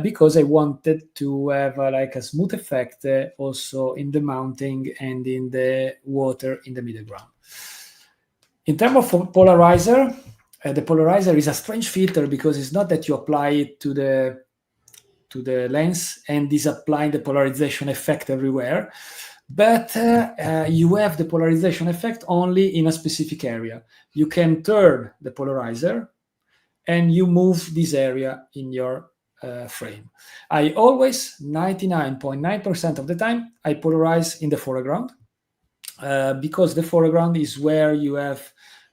because I wanted to have like a smooth effect also in the mounting and in the water in the middle ground. In terms of polarizer, the polarizer is a strange filter, because it's not that you apply it to the lens and is applying the polarization effect everywhere. but you have the polarization effect only in a specific area. You can turn the polarizer and you move this area in your frame. I always, 99.9% of the time, I polarize in the foreground because the foreground is where you have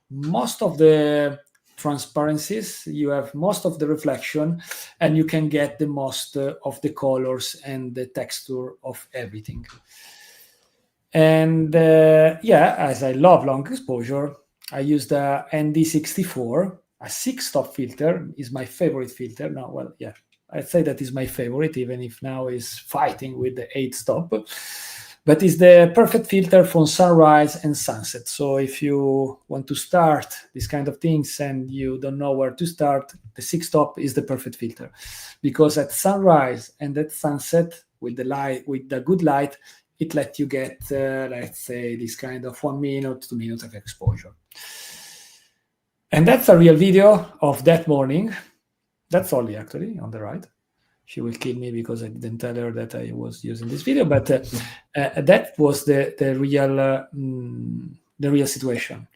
most of the transparencies, you have most of the reflection, and you can get the most of the colors and the texture of everything. And as I love long exposure, I use the ND64. A 6-stop filter is my favorite filter. No, well, yeah, I'd say that is my favorite, even if now is fighting with the 8-stop. But it's the perfect filter for sunrise and sunset. So if you want to start these kind of things and you don't know where to start, the 6-stop is the perfect filter, because at sunrise and at sunset, with the light, with the good light, it lets you get, let's say, this kind of 1 minute, 2 minutes of exposure. And that's a real video of that morning. That's Ollie, actually, on the right. She will kill me because I didn't tell her that I was using this video, but that was the real situation.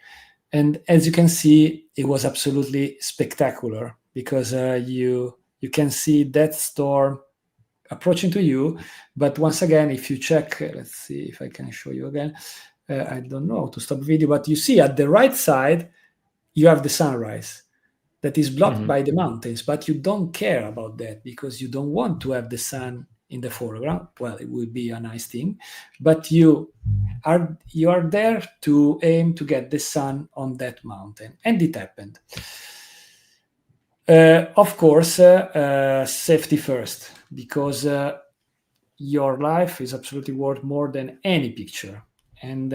And as you can see, it was absolutely spectacular, because you can see that storm approaching to you. But once again, if you check, let's see if I can show you again. I don't know how to stop video, but you see at the right side, you have the sunrise that is blocked by the mountains, but you don't care about that because you don't want to have the sun in the foreground. Well, it would be a nice thing, but you are there to aim to get the sun on that mountain, and it happened. Of course, safety first, because your life is absolutely worth more than any picture. And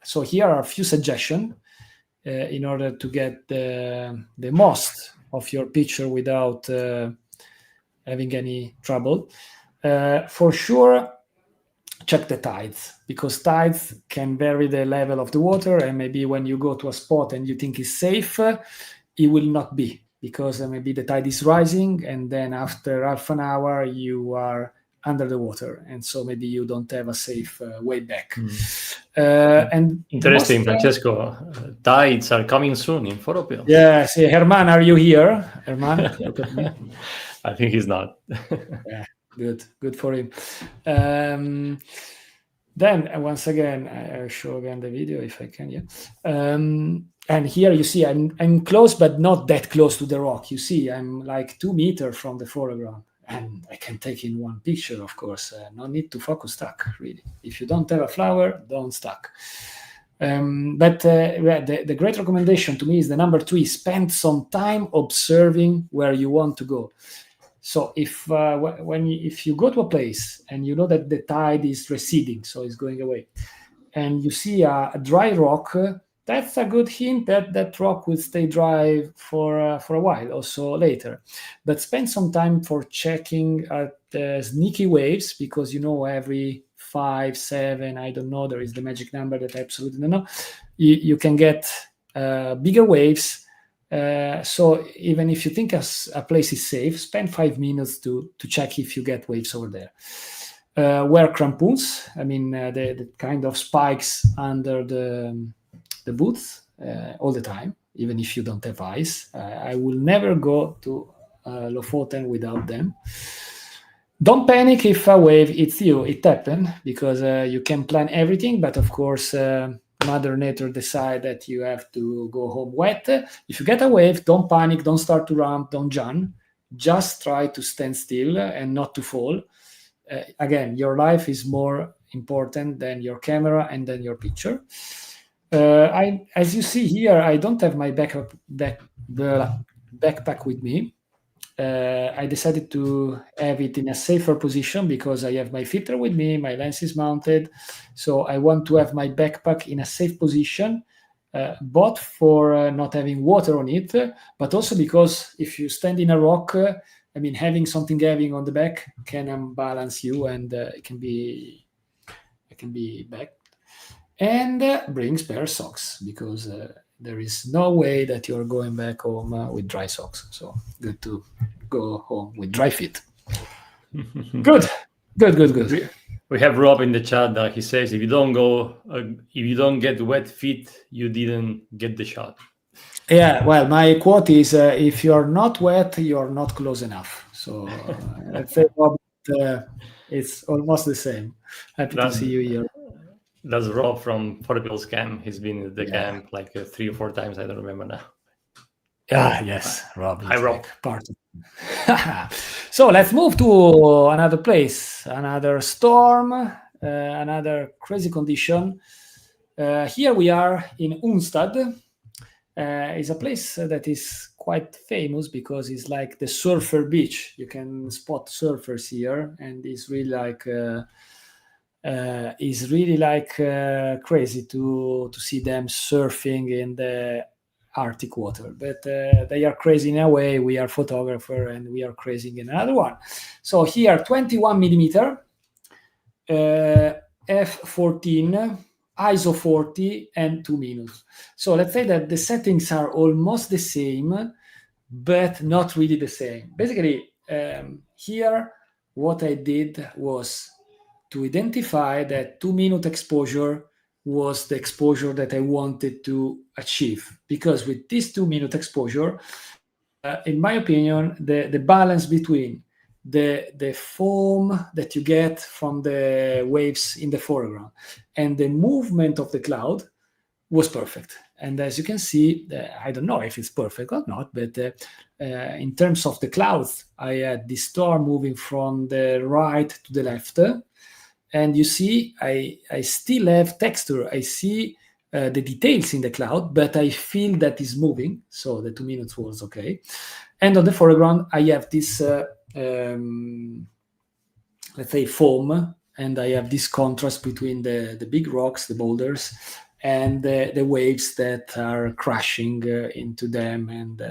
so here are a few suggestions in order to get the most of your picture without having any trouble. For sure, check the tides, because tides can vary the level of the water, and maybe when you go to a spot and you think it's safe, it will not be, because maybe the tide is rising, and then after half an hour you are under the water, and so maybe you don't have a safe way back. And interesting, Francesco. Tides are coming soon in PhotoPills. Yes, Herman, are you here? Herman, look at me. I think he's not. Yeah, good for him. Then once again, I'll show again the video if I can. Yeah. And here you see I'm close, but not that close to the rock. You see, I'm like 2 meters from the foreground. And I can take in one picture, of course. No need to focus stack, really. If you don't have a flower, don't stack. But the great recommendation to me is the number 3: spend some time observing where you want to go. So if you go to a place and you know that the tide is receding, so it's going away, and you see a dry rock, that's a good hint that that rock will stay dry for a while, also later. But spend some time for checking at the sneaky waves, because every 5, 7, I don't know, there is the magic number that I absolutely don't know. You can get bigger waves. So even if you think a place is safe, spend 5 minutes to check if you get waves over there. Wear crampons, the kind of spikes under the boots all the time, even if you don't have ice. I will never go to Lofoten without them. Don't panic if a wave hits you. It happens, because you can plan everything, but of course Mother Nature decide that you have to go home wet. If you get a wave, don't panic, don't start to run, don't jump. Just try to stand still and not to fall. Again, your life is more important than your camera and then your picture. As you see here, I don't have my backpack with me. I decided to have it in a safer position because I have my filter with me, my lens is mounted, so I want to have my backpack in a safe position, both for not having water on it, but also because if you stand in a rock, having something heavy on the back can unbalance you, and it can be bad. And bring spare socks, because there is no way that you're going back home with dry socks. So good to go home with dry feet. Good. Good. We have Rob in the chat that he says, if you don't get wet feet, you didn't get the shot. Yeah, well, my quote is, if you're not wet, you're not close enough. So let's say, Rob, it's almost the same. Happy to see you here. That's Rob from PhotoPills camp. He's been in the camp like 3 or 4 times. I don't remember now. Yes, Rob. Hi, Rob. Like part of So let's move to another place, another storm, another crazy condition. Here we are in Unstad. It's a place that is quite famous because it's like the surfer beach. You can spot surfers here, and it's really like crazy to see them surfing in the Arctic water. But they are crazy in a way. We are photographer, and we are crazy in another one. So here, 21 millimeter, f14. ISO 40 and 2 minutes. So let's say that the settings are almost the same, but not really the same. Basically, here, what I did was to identify that 2-minute exposure was the exposure that I wanted to achieve. Because with this 2-minute exposure, in my opinion, the balance between the foam that you get from the waves in the foreground and the movement of the cloud was perfect. And as you can see, I don't know if it's perfect or not, but in terms of the clouds, I had the storm moving from the right to the left. And you see, I still have texture. I see the details in the cloud, but I feel that it's moving. So the 2 minutes was okay. And on the foreground, I have this let's say foam, and I have this contrast between the big rocks, the boulders, and the waves that are crashing into them and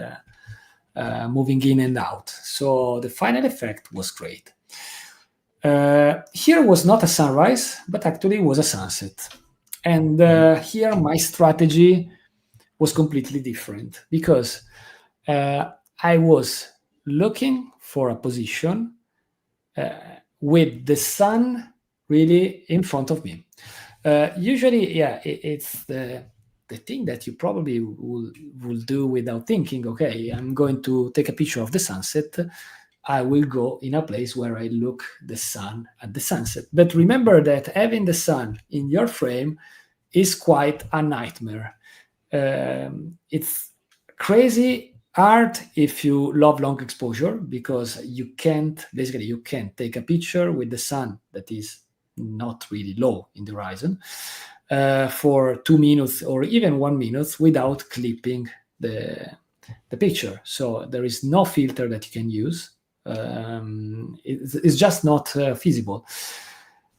moving in and out. So the final effect was great. Here was not a sunrise, but actually was a sunset. And here my strategy was completely different because I was looking for a position with the sun really in front of me. Usually, it's the thing that you probably will do without thinking, okay, I'm going to take a picture of the sunset. I will go in a place where I look the sun at the sunset. But remember that having the sun in your frame is quite a nightmare. It's crazy hard if you love long exposure because you can't take a picture with the sun that is not really low in the horizon for 2 minutes or even 1 minute without clipping the picture. So there is no filter that you can use. It's just not feasible.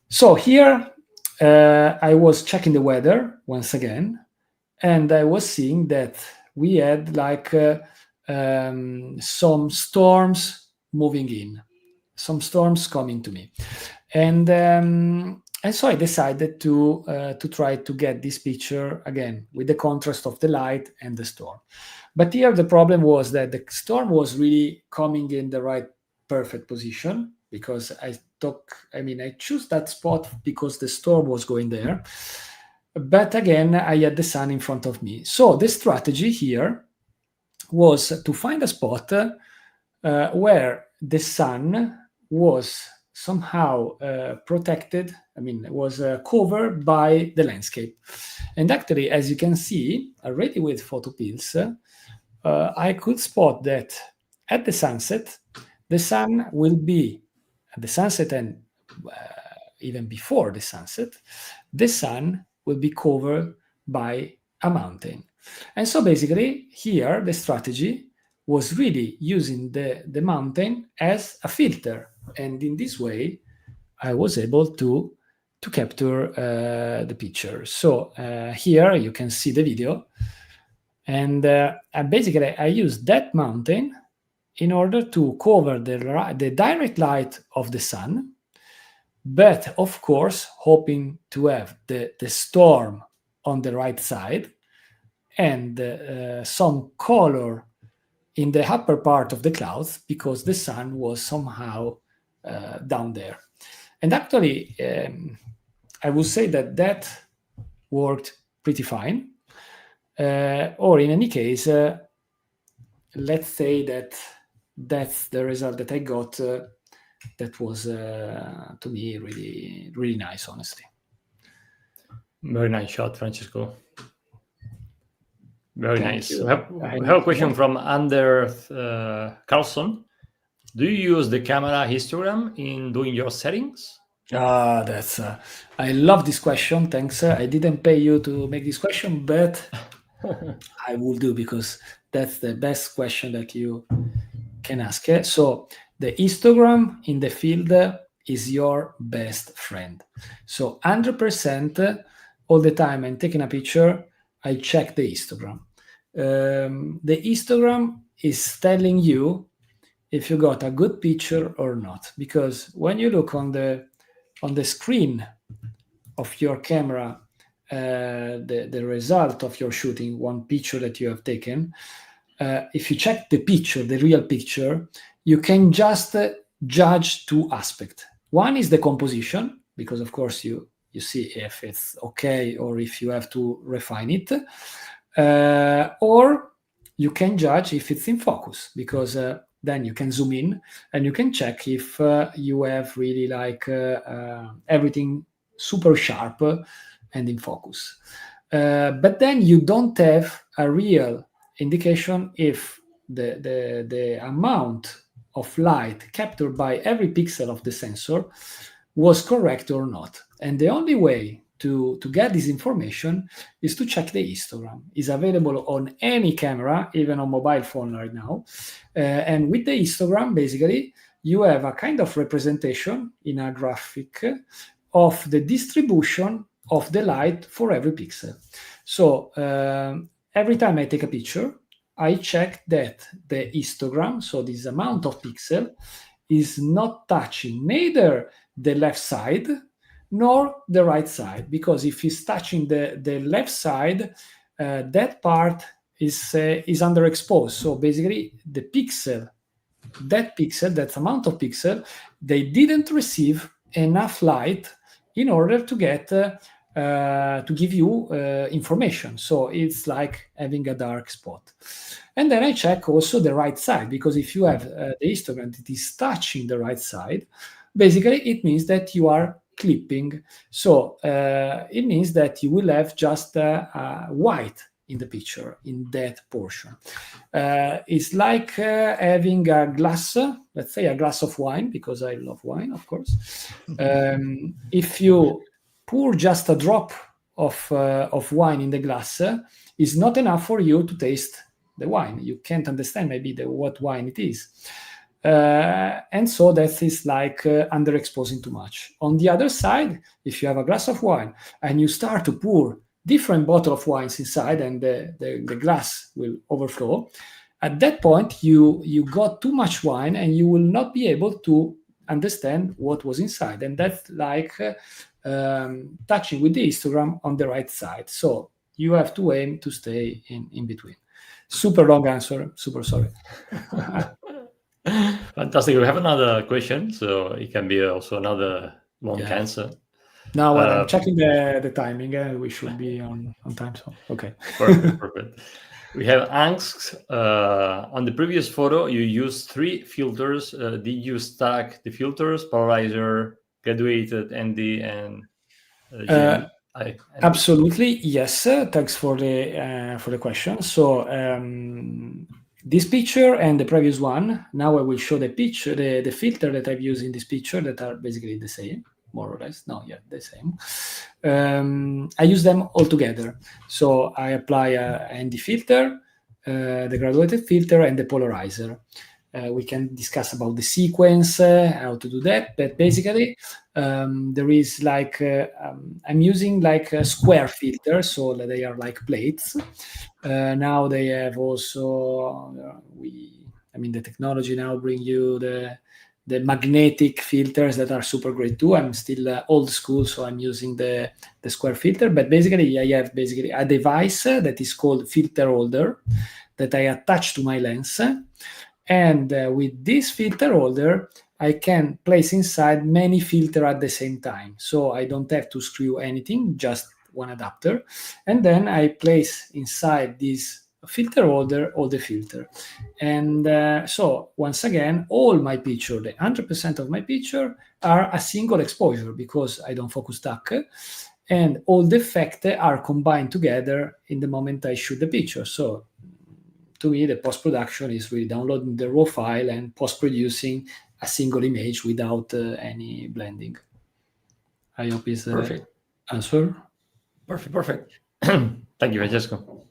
So here I was checking the weather once again, and I was seeing that we had like some storms moving in, some storms coming to me, and so I decided to try to get this picture again with the contrast of the light and the storm. But here the problem was that the storm was really coming in the right perfect position because I choose that spot because the storm was going there. But again, I had the sun in front of me. So the strategy here was to find a spot where the sun was somehow protected, was covered by the landscape. And actually, as you can see, already with PhotoPills, I could spot that at the sunset, the sun will be at the sunset and even before the sunset, the sun will be covered by a mountain. And so basically here the strategy was really using the mountain as a filter. And in this way, I was able to capture the picture. So here you can see the video. And basically I used that mountain in order to cover the direct light of the sun, but of course hoping to have the storm on the right side and some color in the upper part of the clouds because the sun was somehow down there. And actually, I would say that worked pretty fine. Or in any case, let's say that's the result that I got. That was, to me, really, really nice, honestly. Very nice shot, Francesco. Very nice. You. We have a question from Anders Carlson. Do you use the camera histogram in doing your settings? That's I love this question. Thanks. I didn't pay you to make this question, but I will do, because that's the best question that you can ask. So the histogram in the field is your best friend. So 100% all the time I'm taking a picture, I check the histogram. The histogram is telling you if you got a good picture or not, because when you look on the screen of your camera, the result of your shooting, one picture that you have taken, if you check the picture, the real picture, you can just judge two aspects. One is the composition, because of course you see if it's okay or if you have to refine it, or you can judge if it's in focus, because then you can zoom in and you can check if you have really like everything super sharp and in focus. But then you don't have a real indication if the amount of light captured by every pixel of the sensor was correct or not. And the only way to get this information is to check the histogram. It's available on any camera, even on mobile phone right now. And with the histogram, basically, you have a kind of representation in a graphic of the distribution of the light for every pixel. So every time I take a picture, I check that the histogram, so this amount of pixel, is not touching neither the left side nor the right side, because if it's touching the left side, that part is underexposed. So basically, the pixel, that amount of pixel, they didn't receive enough light in order to get to give you information. So it's like having a dark spot. And then I check also the right side, because if you have the histogram that is touching the right side, basically it means that you are clipping. So it means that you will have just white in the picture in that portion. It's like having a glass, let's say a glass of wine, because I love wine, of course. If you pour just a drop of wine in the glass, it's not enough for you to taste the wine. You can't understand maybe what wine it is. And so that is like underexposing too much. On the other side, if you have a glass of wine and you start to pour different bottle of wines inside, and the glass will overflow, at that point you got too much wine and you will not be able to understand what was inside. And that's like touching with the histogram on the right side. So you have to aim to stay in between. Super long answer, super sorry. Fantastic. We have another question, so it can be also another long answer. Now I'm checking the timing. We should be on time. So okay. Perfect. We have asked on the previous photo, you used 3 filters. Did you stack the filters, polarizer, graduated, ND, and absolutely, yes. Thanks for the question. So this picture and the previous one. Now I will show the picture, the filter that I've used in this picture, that are basically the same, more or less. No, yeah, the same. I use them all together. So I apply a ND filter, the graduated filter, and the polarizer. We can discuss about the sequence, how to do that. But basically, there is like I'm using like a square filter, so that they are like plates. Now they have also the technology now bring you the magnetic filters that are super great too. I'm still old school, so I'm using the square filter. But basically, I have a device that is called filter holder that I attach to my lens. And with this filter holder, I can place inside many filters at the same time. So I don't have to screw anything, just one adapter. And then I place inside this filter holder all the filter. And so once again, all my picture, the 100% of my picture are a single exposure because I don't focus stack. And all the effects are combined together in the moment I shoot the picture. So to me, the post-production is really downloading the raw file and post-producing a single image without any blending. I hope it's Perfect answer. Perfect. Thank you, Francesco.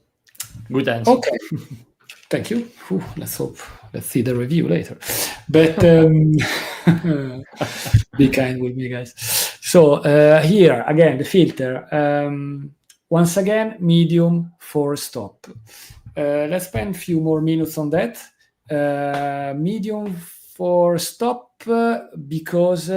Good answer. Okay. Thank you. Let's see the review later. But be kind with me, guys. So here again, the filter. Once again, medium for stop. Let's spend a few more minutes on that. Medium for stop because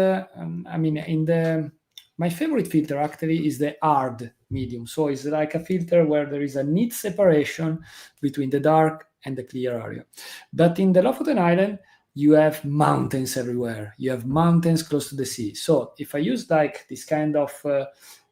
my favorite filter actually is the hard medium. So it's like a filter where there is a neat separation between the dark and the clear area. But in the Lofoten Island, you have mountains everywhere. You have mountains close to the sea. So if I use like this kind of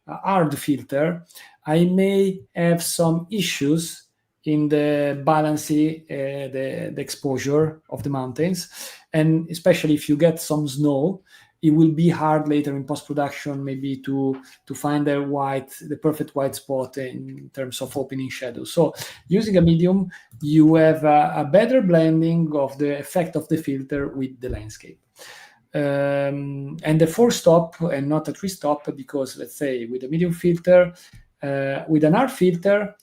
hard filter, I may have some issues in the balancing the exposure of the mountains. And especially if you get some snow, it will be hard later in post-production maybe to find the perfect white spot in terms of opening shadows. So using a medium, you have a better blending of the effect of the filter with the landscape. And the 4-stop and not a 3-stop, because let's say with a medium filter, with an hard filter,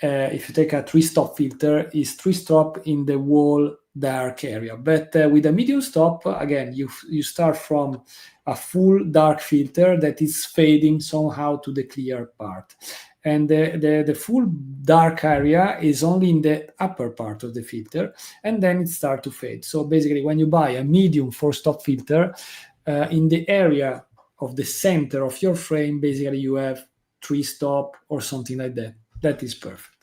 if you take a 3-stop filter, is 3-stop in the whole dark area. But with a medium stop, again, you start from a full dark filter that is fading somehow to the clear part. And the full dark area is only in the upper part of the filter, and then it starts to fade. So basically, when you buy a medium 4-stop filter, in the area of the center of your frame, basically you have 3-stop or something like that. That is perfect.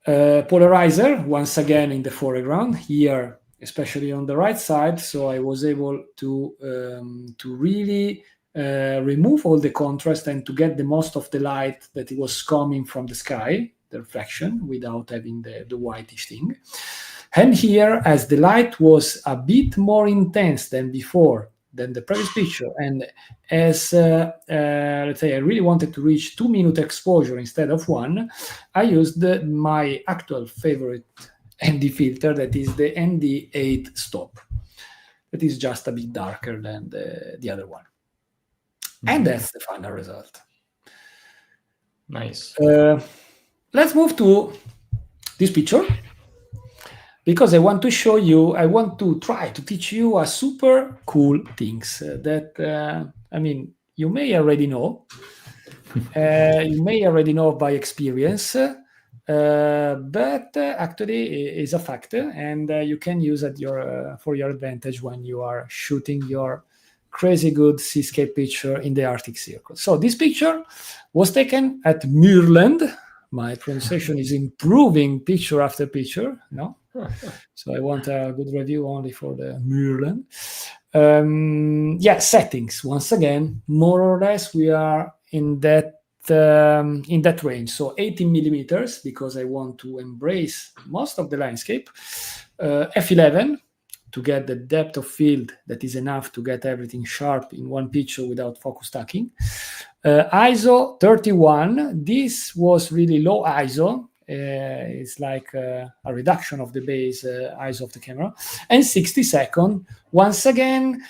Polarizer, once again in the foreground here, especially on the right side. So I was able to really remove all the contrast and to get the most of the light that it was coming from the sky, the reflection, without having the whitish thing. And here, as the light was a bit more intense than before, than the previous picture, and as let's say I really wanted to reach 2-minute exposure instead of 1, I used my actual favorite ND filter, that is the ND 8 stop. That is just a bit darker than the other one. And that's the final result. Nice. Let's move to this picture, because I want to show you, I want to try to teach you a super cool things that, you may already know. You may already know by experience, but actually is a fact, and you can use it for your advantage when you are shooting your crazy good seascape picture in the Arctic Circle. So this picture was taken at Myrland. My pronunciation is improving picture after picture, no? So I want a good review only for the Myrland. Settings. Once again, more or less, we are in that range. So 18 millimeters, because I want to embrace most of the landscape. F11 to get the depth of field that is enough to get everything sharp in one picture without focus stacking. ISO 31. This was really low ISO. It's like a reduction of the base ISO of the camera, and 60 seconds. Once again,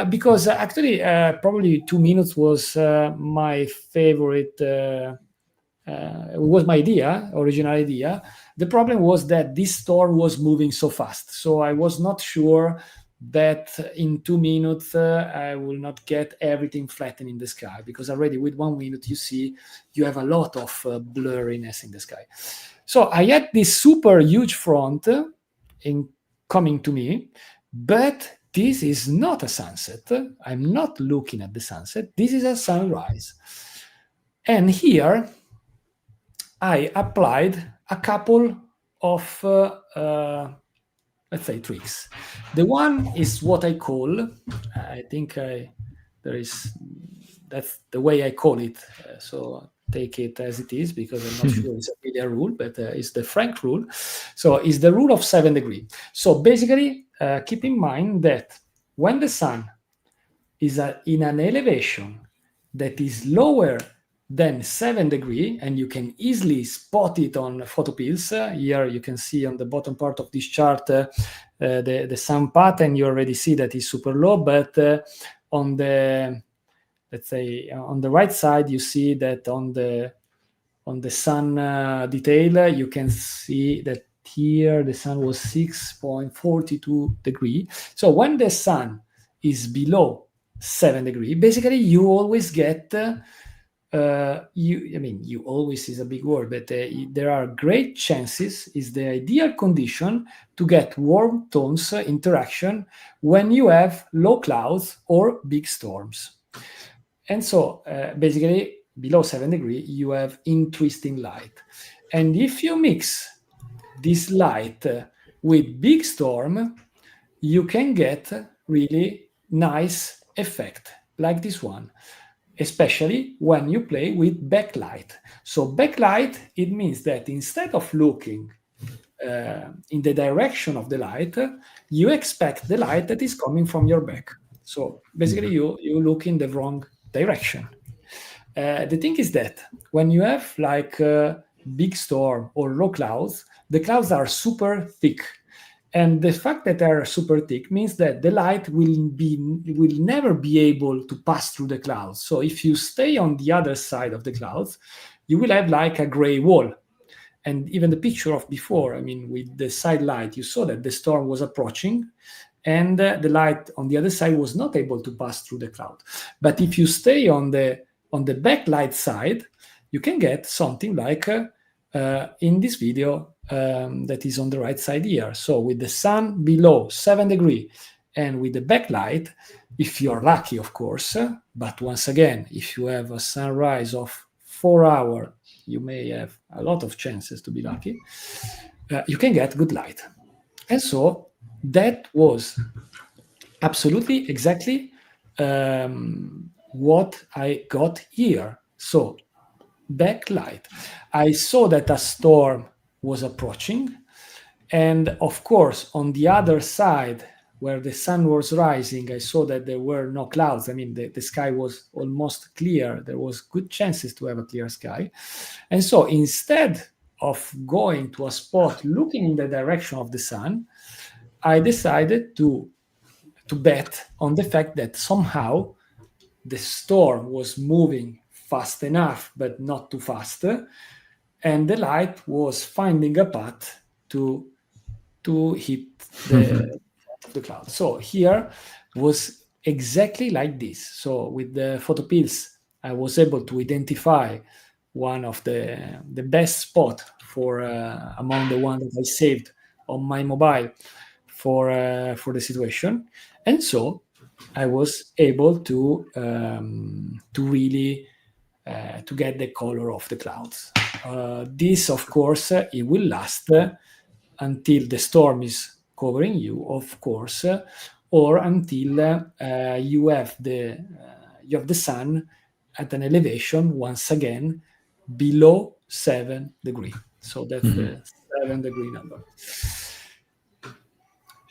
because actually probably 2 minutes was my favorite. It was my original idea. The problem was that this storm was moving so fast, so I was not sure that in 2 minutes I will not get everything flattened in the sky, because already with 1 minute you have a lot of blurriness in the sky. So I had this super huge front coming to me, but this is not a sunset. I'm not looking at the sunset. This is a sunrise. And here I applied a couple of let's say, tricks. The one is what I call, that's the way I call it. So take it as it is, because I'm not sure it's really a rule, but it's the Frank rule. So it's the rule of 7 degrees. So basically, keep in mind that when the sun is in an elevation that is lower than 7 degrees, and you can easily spot it on PhotoPills. Here you can see on the bottom part of this chart the sun pattern. You already see that is super low, but on the, let's say, on the right side, you see that on the sun detail, you can see that here the sun was 6.42 degrees. So when the sun is below 7 degrees, basically you always get you always is a big word, but there are great chances, is the ideal condition to get warm tones interaction when you have low clouds or big storms. And so basically below 7 degrees, you have interesting light. And if you mix this light with big storm, you can get really nice effect like this one, especially when you play with backlight. So backlight, it means that instead of looking in the direction of the light, you expect the light that is coming from your back. So basically you look in the wrong direction. The thing is that when you have like a big storm or low clouds, the clouds are super thick. And the fact that they are super thick means that the light will never be able to pass through the clouds. So if you stay on the other side of the clouds, you will have like a gray wall. And even the picture of before, with the side light, you saw that the storm was approaching, and the light on the other side was not able to pass through the cloud. But if you stay on the backlight side, you can get something like in this video that is on the right side here. So with the sun below 7 degrees and with the backlight, if you're lucky, of course, but once again, if you have a sunrise of 4 hours, you may have a lot of chances to be lucky, you can get good light. And so that was absolutely exactly what I got here. So backlight. I saw that a storm was approaching, and of course on the other side where the sun was rising, I saw that there were no clouds. The sky was almost clear. There was good chances to have a clear sky. And so instead of going to a spot looking in the direction of the sun, I decided to bet on the fact that somehow the storm was moving fast enough, but not too fast, and the light was finding a path to hit the cloud. So here was exactly like this. So with the PhotoPills, I was able to identify one of the best spot for among the one that I saved on my mobile for the situation, and so I was able to really to get the color of the clouds. This, of course, it will last until the storm is covering you, of course, or until you have the sun at an elevation once again below 7 degrees. So that's the 7 degree number.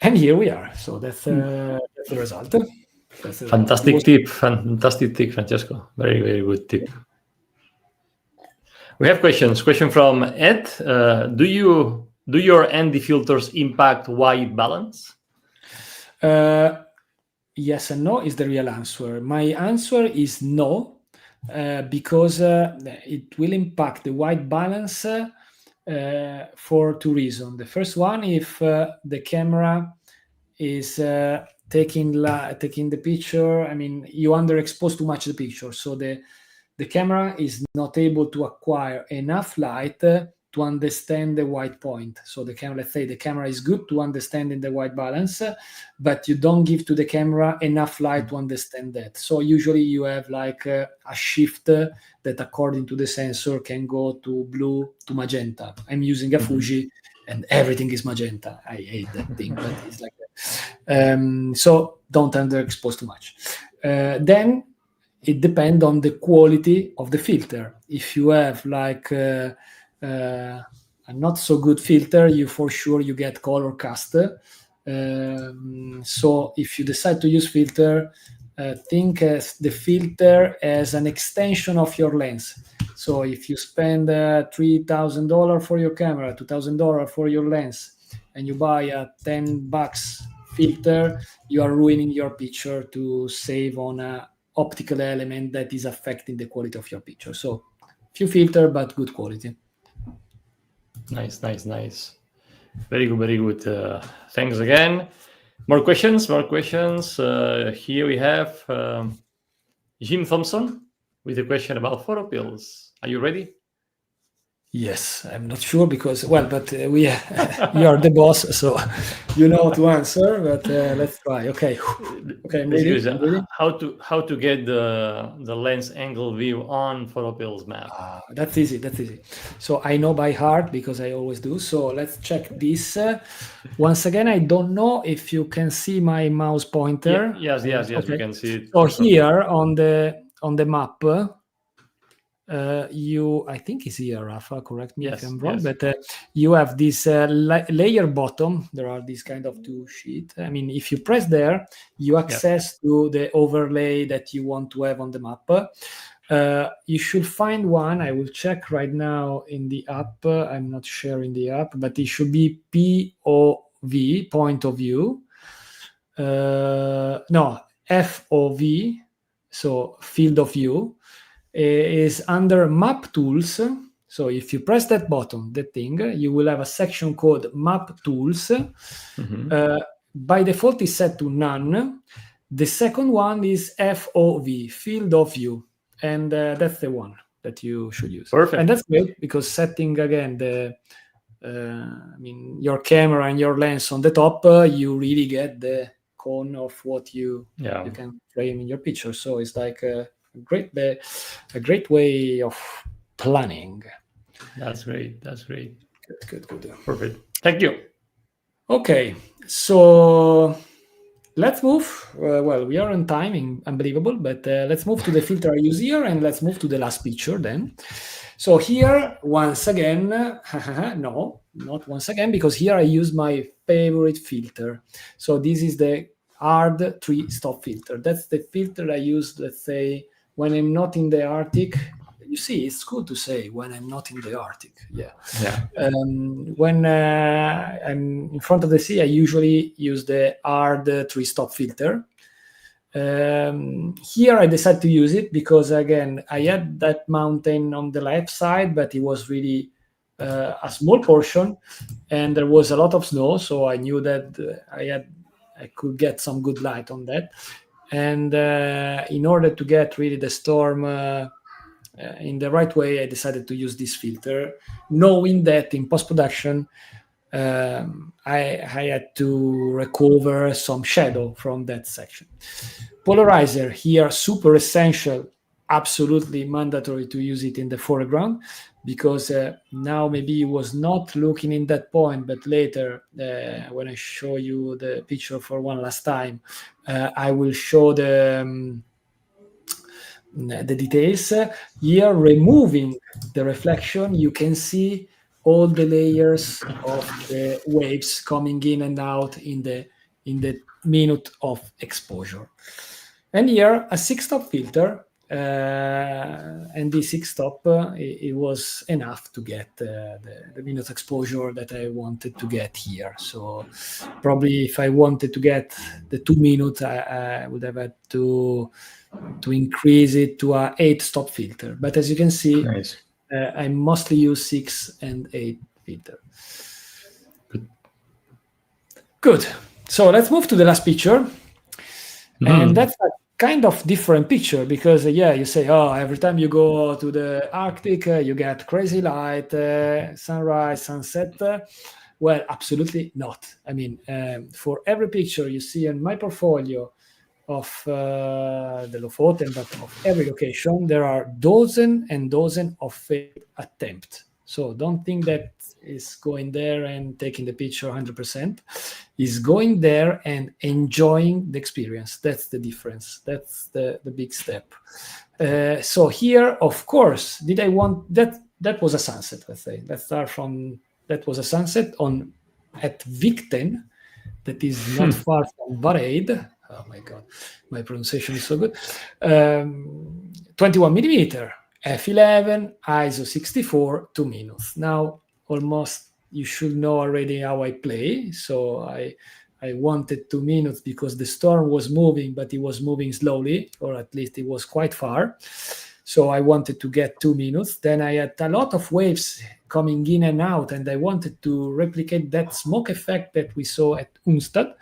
And here we are. So that's the result. Fantastic tip, Francesco. Very, very good tip. We have questions. Question from Ed. Do your ND filters impact white balance? Yes and no is the real answer. My answer is no, because it will impact the white balance for two reasons. The first one, if the camera is taking the picture, you underexpose too much the picture, so the camera is not able to acquire enough light to understand the white point. So the camera, let's say the camera is good to understand in the white balance, but you don't give to the camera enough light to understand that. So usually you have like a shift that according to the sensor can go to blue to magenta. I'm using a Fuji, and everything is magenta. I hate that thing, but it's like that. So don't underexpose too much. Then it depends on the quality of the filter. If you have like a not so good filter, you for sure you get color cast. So if you decide to use filter, think as the filter as an extension of your lens. So if you spend $3,000 for your camera, $2,000 for your lens, and you buy a $10 filter, you are ruining your picture to save on a optical element that is affecting the quality of your picture. So few filter, but good quality. Nice. Very good. Thanks again. More questions. Here we have Jim Thompson with a question about PhotoPills. Are you ready? Yes, I'm not sure because, but you are the boss, so you know to answer, but let's try. Okay, I'm ready. How to get the lens angle view on PhotoPills map? That's easy. So I know by heart because I always do. So let's check this. Once again, I don't know if you can see my mouse pointer. Yes, okay. We can see it. So here on the map, I think it's here, Rafa, correct me if I'm wrong, but you have this layer bottom. There are these kind of two sheets. I mean, if you press there, you access to the overlay that you want to have on the map. You should find one. I will check right now in the app. I'm not sharing the app, but it should be POV, point of view. No, FOV, so field of view. Is under map tools. So if you press that button, that thing, you will have a section called map tools. By default is set to none. The second one is FOV, field of view, and that's the one that you should use. Perfect. And that's great because setting again your camera and your lens on the top, you really get the cone of what you can frame in your picture. So it's like a great way of planning. That's great. Good. Perfect. Thank you. Okay, so let's move. We are on time, unbelievable, but let's move to the filter I use here, and let's move to the last picture then. So here, once again, no, not once again, because here I use my favorite filter. So this is the hard 3-stop filter. That's the filter I use, let's say, when I'm not in the Arctic. You see, it's cool to say when I'm not in the Arctic. Yeah. When I'm in front of the sea, I usually use the hard 3-stop filter. Here I decided to use it because, again, I had that mountain on the left side, but it was really a small portion, and there was a lot of snow, so I knew that I could get some good light on that. And in order to get really the storm in the right way, I decided to use this filter, knowing that in post-production, I had to recover some shadow from that section. Polarizer here, super essential, absolutely mandatory to use it in the foreground, because now maybe you was not looking in that point, but later when I show you the picture for one last time, I will show the details. Here, removing the reflection, you can see all the layers of the waves coming in and out in the minute of exposure. And here, a 6-stop filter, and this 6-stop, it was enough to get the minute exposure that I wanted to get here. So probably if I wanted to get the 2 minutes, I would have had to increase it to a 8-stop filter. But as you can see, nice. I mostly use 6 and 8 filter. Good. So let's move to the last picture. And that's a kind of different picture because, you say, every time you go to the Arctic, you get crazy light, sunrise, sunset. Well, absolutely not. I mean, for every picture you see in my portfolio of the Lofoten, but of every location, there are dozen and dozen of failed attempts. So don't think that is going there and taking the picture 100%. Is going there and enjoying the experience. That's the difference. That's the big step. So here, of course, did I want that? That was a sunset. Let's say. Let's start from that was a sunset at Victen. That is not far from Vareid. Oh my God, my pronunciation is so good. 21 millimeter, f11, ISO 64, 2 minutes. Now, almost you should know already how I play. So I wanted 2 minutes because the storm was moving, but it was moving slowly, or at least it was quite far. So I wanted to get 2 minutes. Then I had a lot of waves coming in and out, and I wanted to replicate that smoke effect that we saw at Unstad.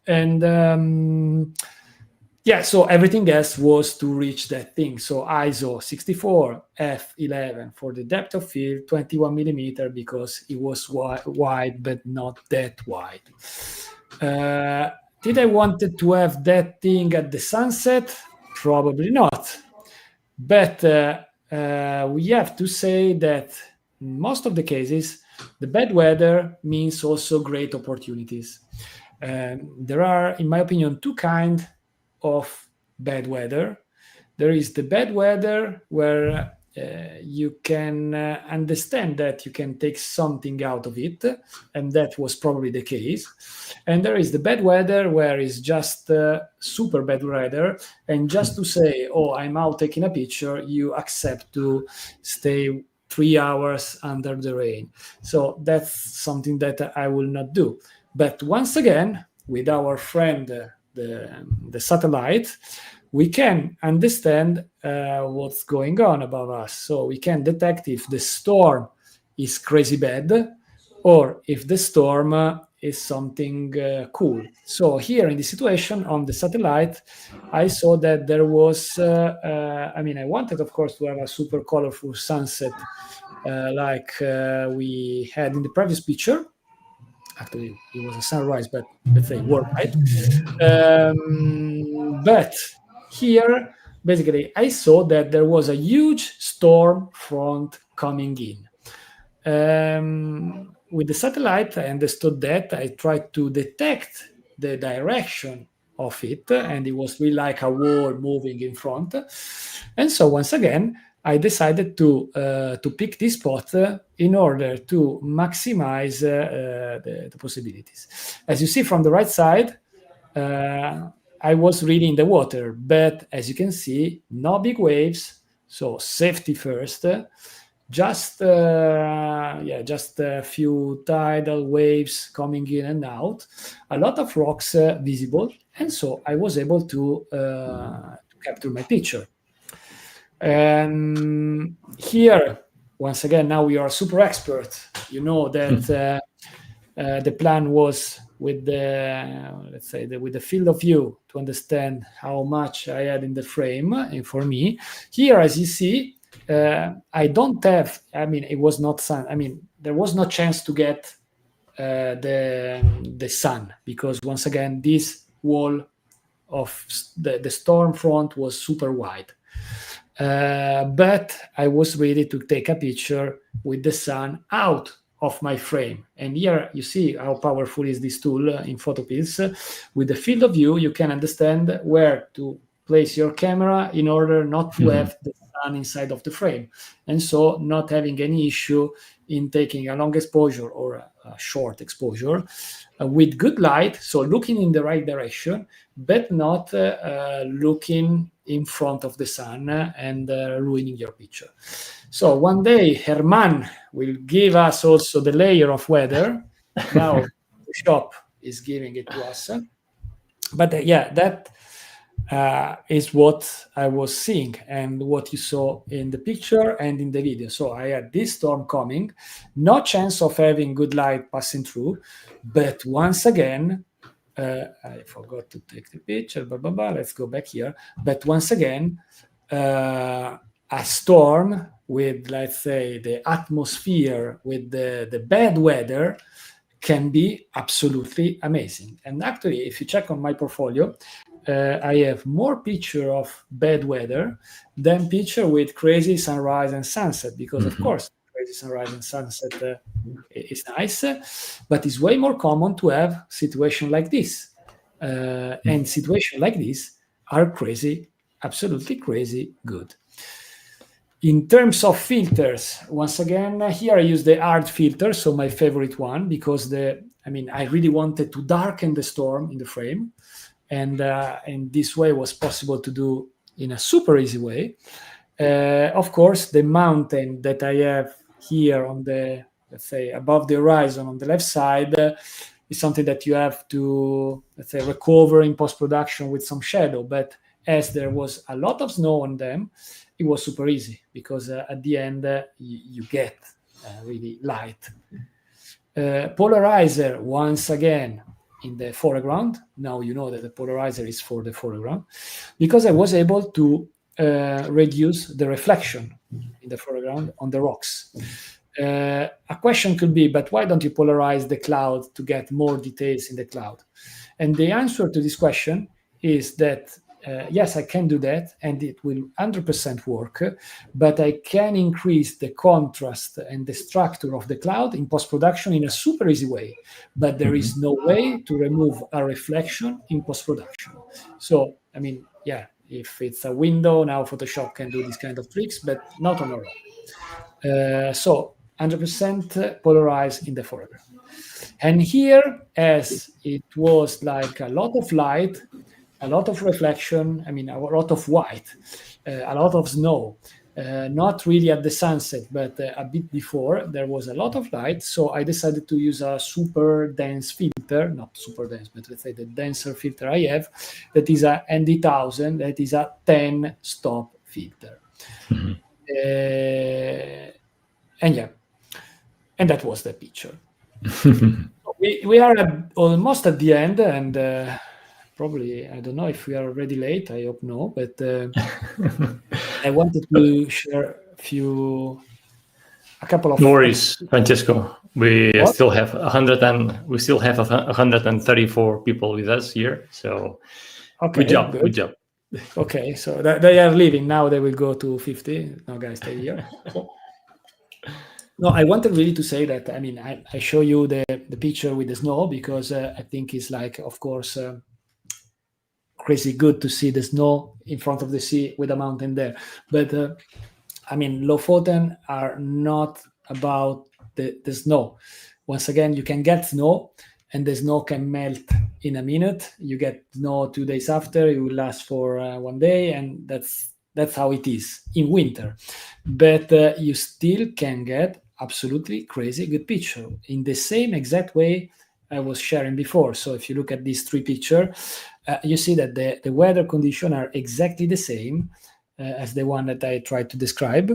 And so everything else was to reach that thing. So ISO 64, f11 for the depth of field, 21 millimeter because it was wide, but not that wide. Did I wanted to have that thing at the sunset? Probably not. But we have to say that in most of the cases, the bad weather means also great opportunities. There are, in my opinion, two kinds of bad weather. There is the bad weather where you can understand that you can take something out of it, and that was probably the case. And there is the bad weather where it's just super bad weather, and just to say, oh, I'm out taking a picture, you accept to stay 3 hours under the rain. So that's something that I will not do. But once again, with our friend, the satellite, we can understand what's going on above us. So we can detect if the storm is crazy bad or if the storm is something cool. So here in this situation on the satellite, I saw that there was, I wanted, of course, to have a super colorful sunset like we had in the previous picture. Actually, it was a sunrise, but let's say worldwide. But here, basically, I saw that there was a huge storm front coming in. With the satellite, I understood that. I tried to detect the direction of it, and it was really like a wall moving in front. And so once again, I decided to pick this spot in order to maximize the possibilities. As you see from the right side, I was really in the water, but as you can see, no big waves, so safety first. Just a few tidal waves coming in and out, a lot of rocks visible, and so I was able to capture my picture. And here, once again, now we are super expert. You know that the plan was with the field of view to understand how much I had in the frame. And for me, here, as you see, I don't have. It was not sun. There was no chance to get the sun because once again, this wall of the storm front was super wide. But I was ready to take a picture with the sun out of my frame. And here you see how powerful is this tool in PhotoPills. With the field of view, you can understand where to place your camera in order not to have the sun inside of the frame. And so not having any issue in taking a long exposure or a short exposure with good light. So looking in the right direction, but not looking in front of the sun and ruining your picture. So one day Herman will give us also the layer of weather. Now the shop is giving it to us. But that is what I was seeing and what you saw in the picture and in the video. So I had this storm coming, no chance of having good light passing through, but once again, I forgot to take the picture, let's go back here. But once again, a storm with, let's say, the atmosphere with the bad weather can be absolutely amazing. And actually, if you check on my portfolio, I have more picture of bad weather than picture with crazy sunrise and sunset, because of course, crazy crazy sunrise and sunset is nice, but it's way more common to have situation like this. And situations like this are crazy, absolutely crazy good. In terms of filters, once again, here I use the hard filter, so my favorite one, because I really wanted to darken the storm in the frame, and this way was possible to do in a super easy way. Of course, the mountain that I have here on the, let's say, above the horizon on the left side is something that you have to, let's say, recover in post-production with some shadow. But as there was a lot of snow on them, it was super easy because at the end you get really light. Polarizer, once again, in the foreground. Now you know that the polarizer is for the foreground, because I was able to reduce the reflection in the foreground on the rocks. A question could be, but why don't you polarize the cloud to get more details in the cloud? And the answer to this question is that yes, I can do that, and it will 100% work, but I can increase the contrast and the structure of the cloud in post-production in a super easy way, but there is no way to remove a reflection in post-production. So, if it's a window, now Photoshop can do these kind of tricks, but not on our own. So 100% polarized in the foreground. And here, as it was like a lot of light, a lot of reflection, a lot of white, a lot of snow, not really at the sunset, but a bit before, there was a lot of light. So I decided to use a super dense filter, not super dense, but let's say the denser filter I have, that is a ND1000, that is a 10 stop filter. Mm-hmm. And that was the picture. we are almost at the end, and probably, I don't know if we are already late. I hope no, but I wanted to share a couple of. No worries, Francesco. We still have 134 people with us here. So okay, good job. Okay, so they are leaving now. They will go to 50. No, guys, stay here. No, I wanted really to say that. I show you the picture with the snow because I think it's like, of course. Crazy good to see the snow in front of the sea with a mountain there, but Lofoten are not about the snow. Once again, you can get snow and the snow can melt in a minute. You get snow 2 days after, it will last for 1 day, and that's how it is in winter. But you still can get absolutely crazy good picture in the same exact way I was sharing before. So if you look at these three pictures, you see that the weather conditions are exactly the same as the one that I tried to describe.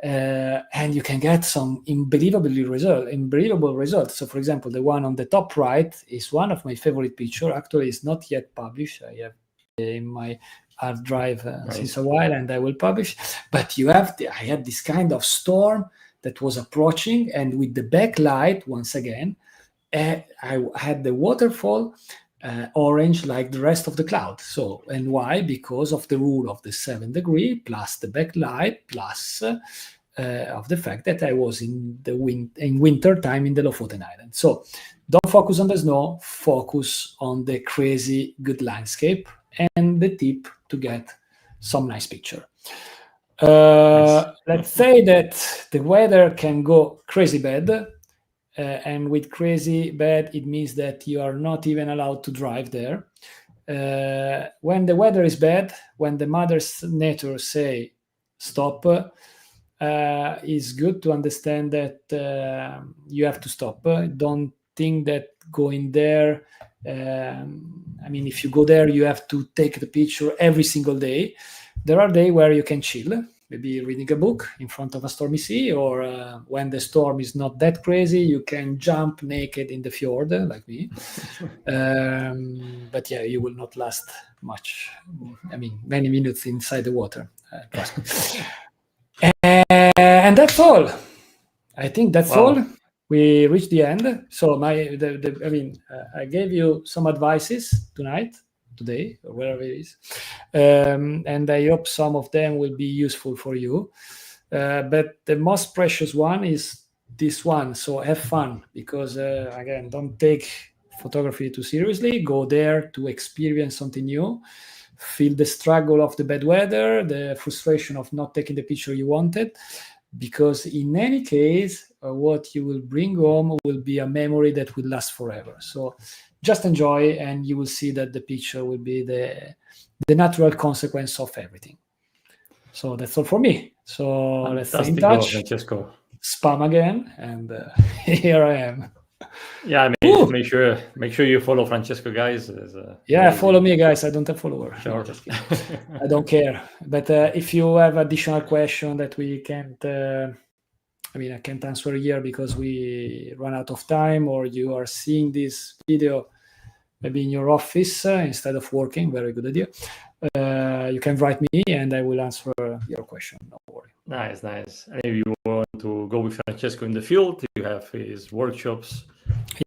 And you can get some unbelievable results. So for example, the one on the top right is one of my favorite pictures. Actually, it's not yet published. I have in my hard drive since a while, and I will publish. But I had this kind of storm that was approaching, and with the backlight, once again, I had the waterfall orange like the rest of the cloud. So, and why? Because of the rule of the 7 degree plus the backlight plus of the fact that I was in winter time in the Lofoten Island. So don't focus on the snow, focus on the crazy good landscape and the tip to get some nice picture. Let's say that the weather can go crazy bad. And with crazy bad, it means that you are not even allowed to drive there. When the weather is bad, when the Mother Nature say stop, it's good to understand that you have to stop. Don't think that going there, if you go there, you have to take the picture every single day. There are days where you can chill, maybe reading a book in front of a stormy sea, or when the storm is not that crazy, you can jump naked in the fjord like me. But yeah, you will not last much. Many minutes inside the water. Trust me. And that's all. I think that's all. We reached the end. So I gave you some advices today, or wherever it is. And I hope some of them will be useful for you. But the most precious one is this one. So have fun, because again, don't take photography too seriously. Go there to experience something new. Feel the struggle of the bad weather, the frustration of not taking the picture you wanted, because in any case, what you will bring home will be a memory that will last forever. So just enjoy, and you will see that the picture will be the natural consequence of everything. So that's all for me. So let's stay in touch. Francesco. Spam again, and here I am. Yeah, make sure you follow Francesco, guys. Follow me, guys. I don't have followers. Sure. I don't care. But if you have additional question that we can't, I can't answer here because we run out of time, or you are seeing this video maybe in your office instead of working, very good idea. You can write me and I will answer your question. No worry. Nice. And if you want to go with Francesco in the field, you have his workshops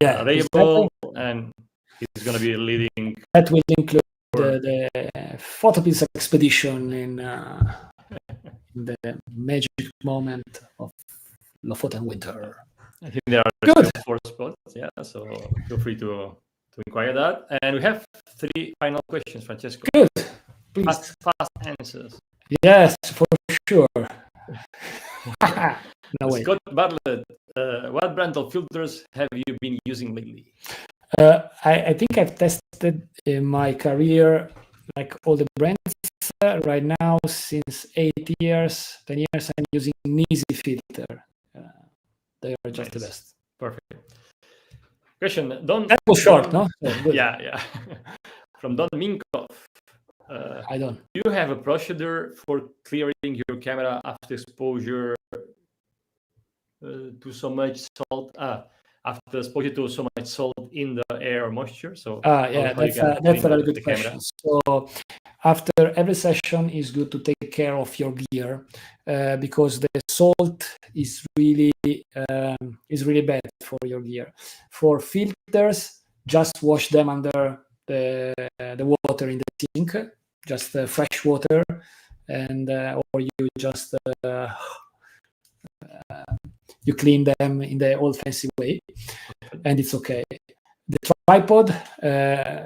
available, and he's going to be leading. That will include the PhotoPills expedition in the magic moment of Lofoten winter. I think there are good 4 spots. Yeah, so feel free to inquire that. And we have 3 final questions, Francesco. Good. Please. Fast answers. Yes, for sure. Scott Bartlett, what brand of filters have you been using lately? I think I've tested in my career like all the brands. Right now, since 10 years, I'm using an easy filter. They are just the best. Perfect. Question. That was short, no? Yeah. From Don Minkov. I don't. Do you have a procedure for clearing your camera after exposure to so much salt? After exposure to so much salt in the air or moisture? So that's a very good question. So after every session, it's good to take care of your gear because the salt is really bad for your gear. For filters, just wash them under the water in the sink, just fresh water, and or you just you clean them in the old fancy way, and it's okay. The tripod,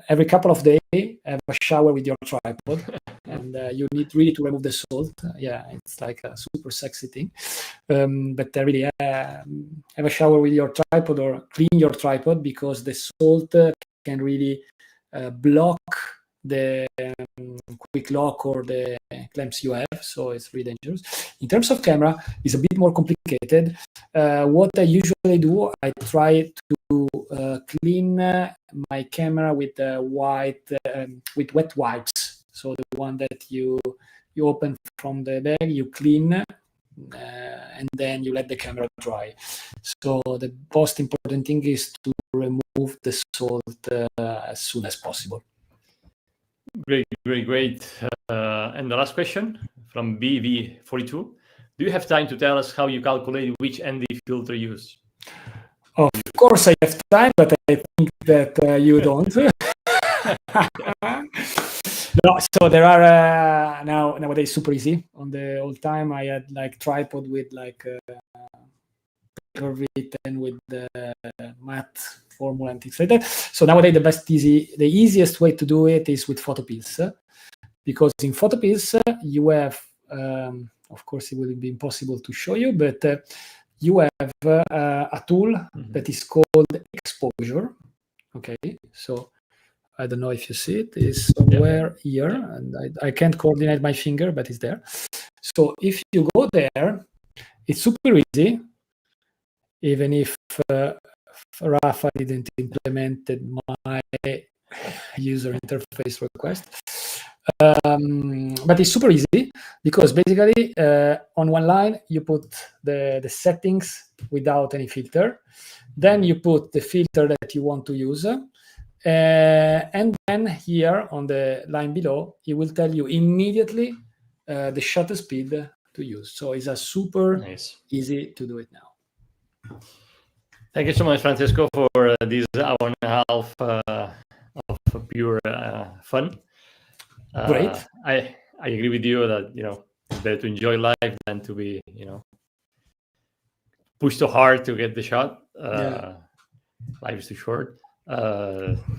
every couple of days, have a shower with your tripod, and you need really to remove the salt. It's like a super sexy thing. But really, have a shower with your tripod or clean your tripod, because the salt can really block the quick lock or the clamps you have, so it's really dangerous. In terms of camera, it's a bit more complicated. What I usually do, I try to clean my camera with with wet wipes. So the one that you open from the bag, you clean, and then you let the camera dry. So the most important thing is to remove the salt as soon as possible. Great. And the last question from BV42. Do you have time to tell us how you calculate which ND filter you use? Of course I have time, but I think that you don't. No, so there are nowadays super easy. On the old time, I had like tripod with like curved and with the matte formula and things like that. So nowadays, the easiest way to do it is with PhotoPills, because in PhotoPills you have, of course, it will be impossible to show you, but you have a tool that is called exposure. Okay, so I don't know if you see it. It's somewhere here, and I can't coordinate my finger, but it's there. So if you go there, it's super easy, even if Rafa didn't implement my user interface request. But it's super easy, because basically on one line you put the settings without any filter, then you put the filter that you want to use, and then here on the line below it will tell you immediately the shutter speed to use. So it's a super easy to do it now. Thank you so much, Francesco, for this hour and a half of pure fun. Great. I agree with you that it's better to enjoy life than to be, pushed too hard to get the shot. Life is too short.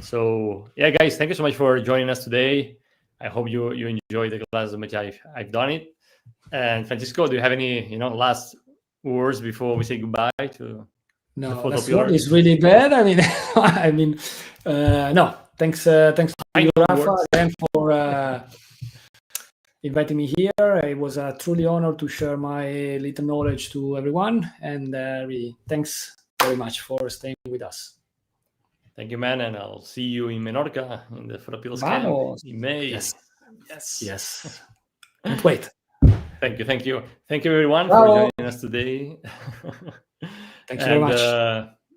So yeah, guys, thank you so much for joining us today. I hope you enjoyed the class as much I've done it. And Francisco, do you have any last words before we say goodbye to? No, last word is really bad. I mean, no. Thanks to you, Rafa, again for inviting me here. It was a truly honor to share my little knowledge to everyone, and really thanks very much for staying with us. Thank you, man, and I'll see you in Menorca in the PhotoPills camp in May. Yes. Can't wait. Thank you, everyone, for joining us today. Thank you very much.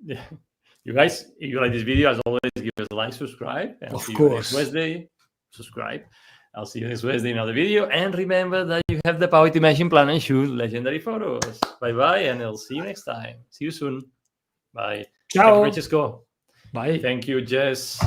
Yeah. You guys, if you like this video, as always, give us a like, subscribe, and of see course. You next Wednesday. Subscribe. I'll see you next Wednesday in another video. And remember that you have the power to imagine, plan, and shoot legendary photos. Bye-bye, and I'll see you next time. See you soon. Bye. Ciao. Thank you, Francesco. Bye. Thank you, Jess.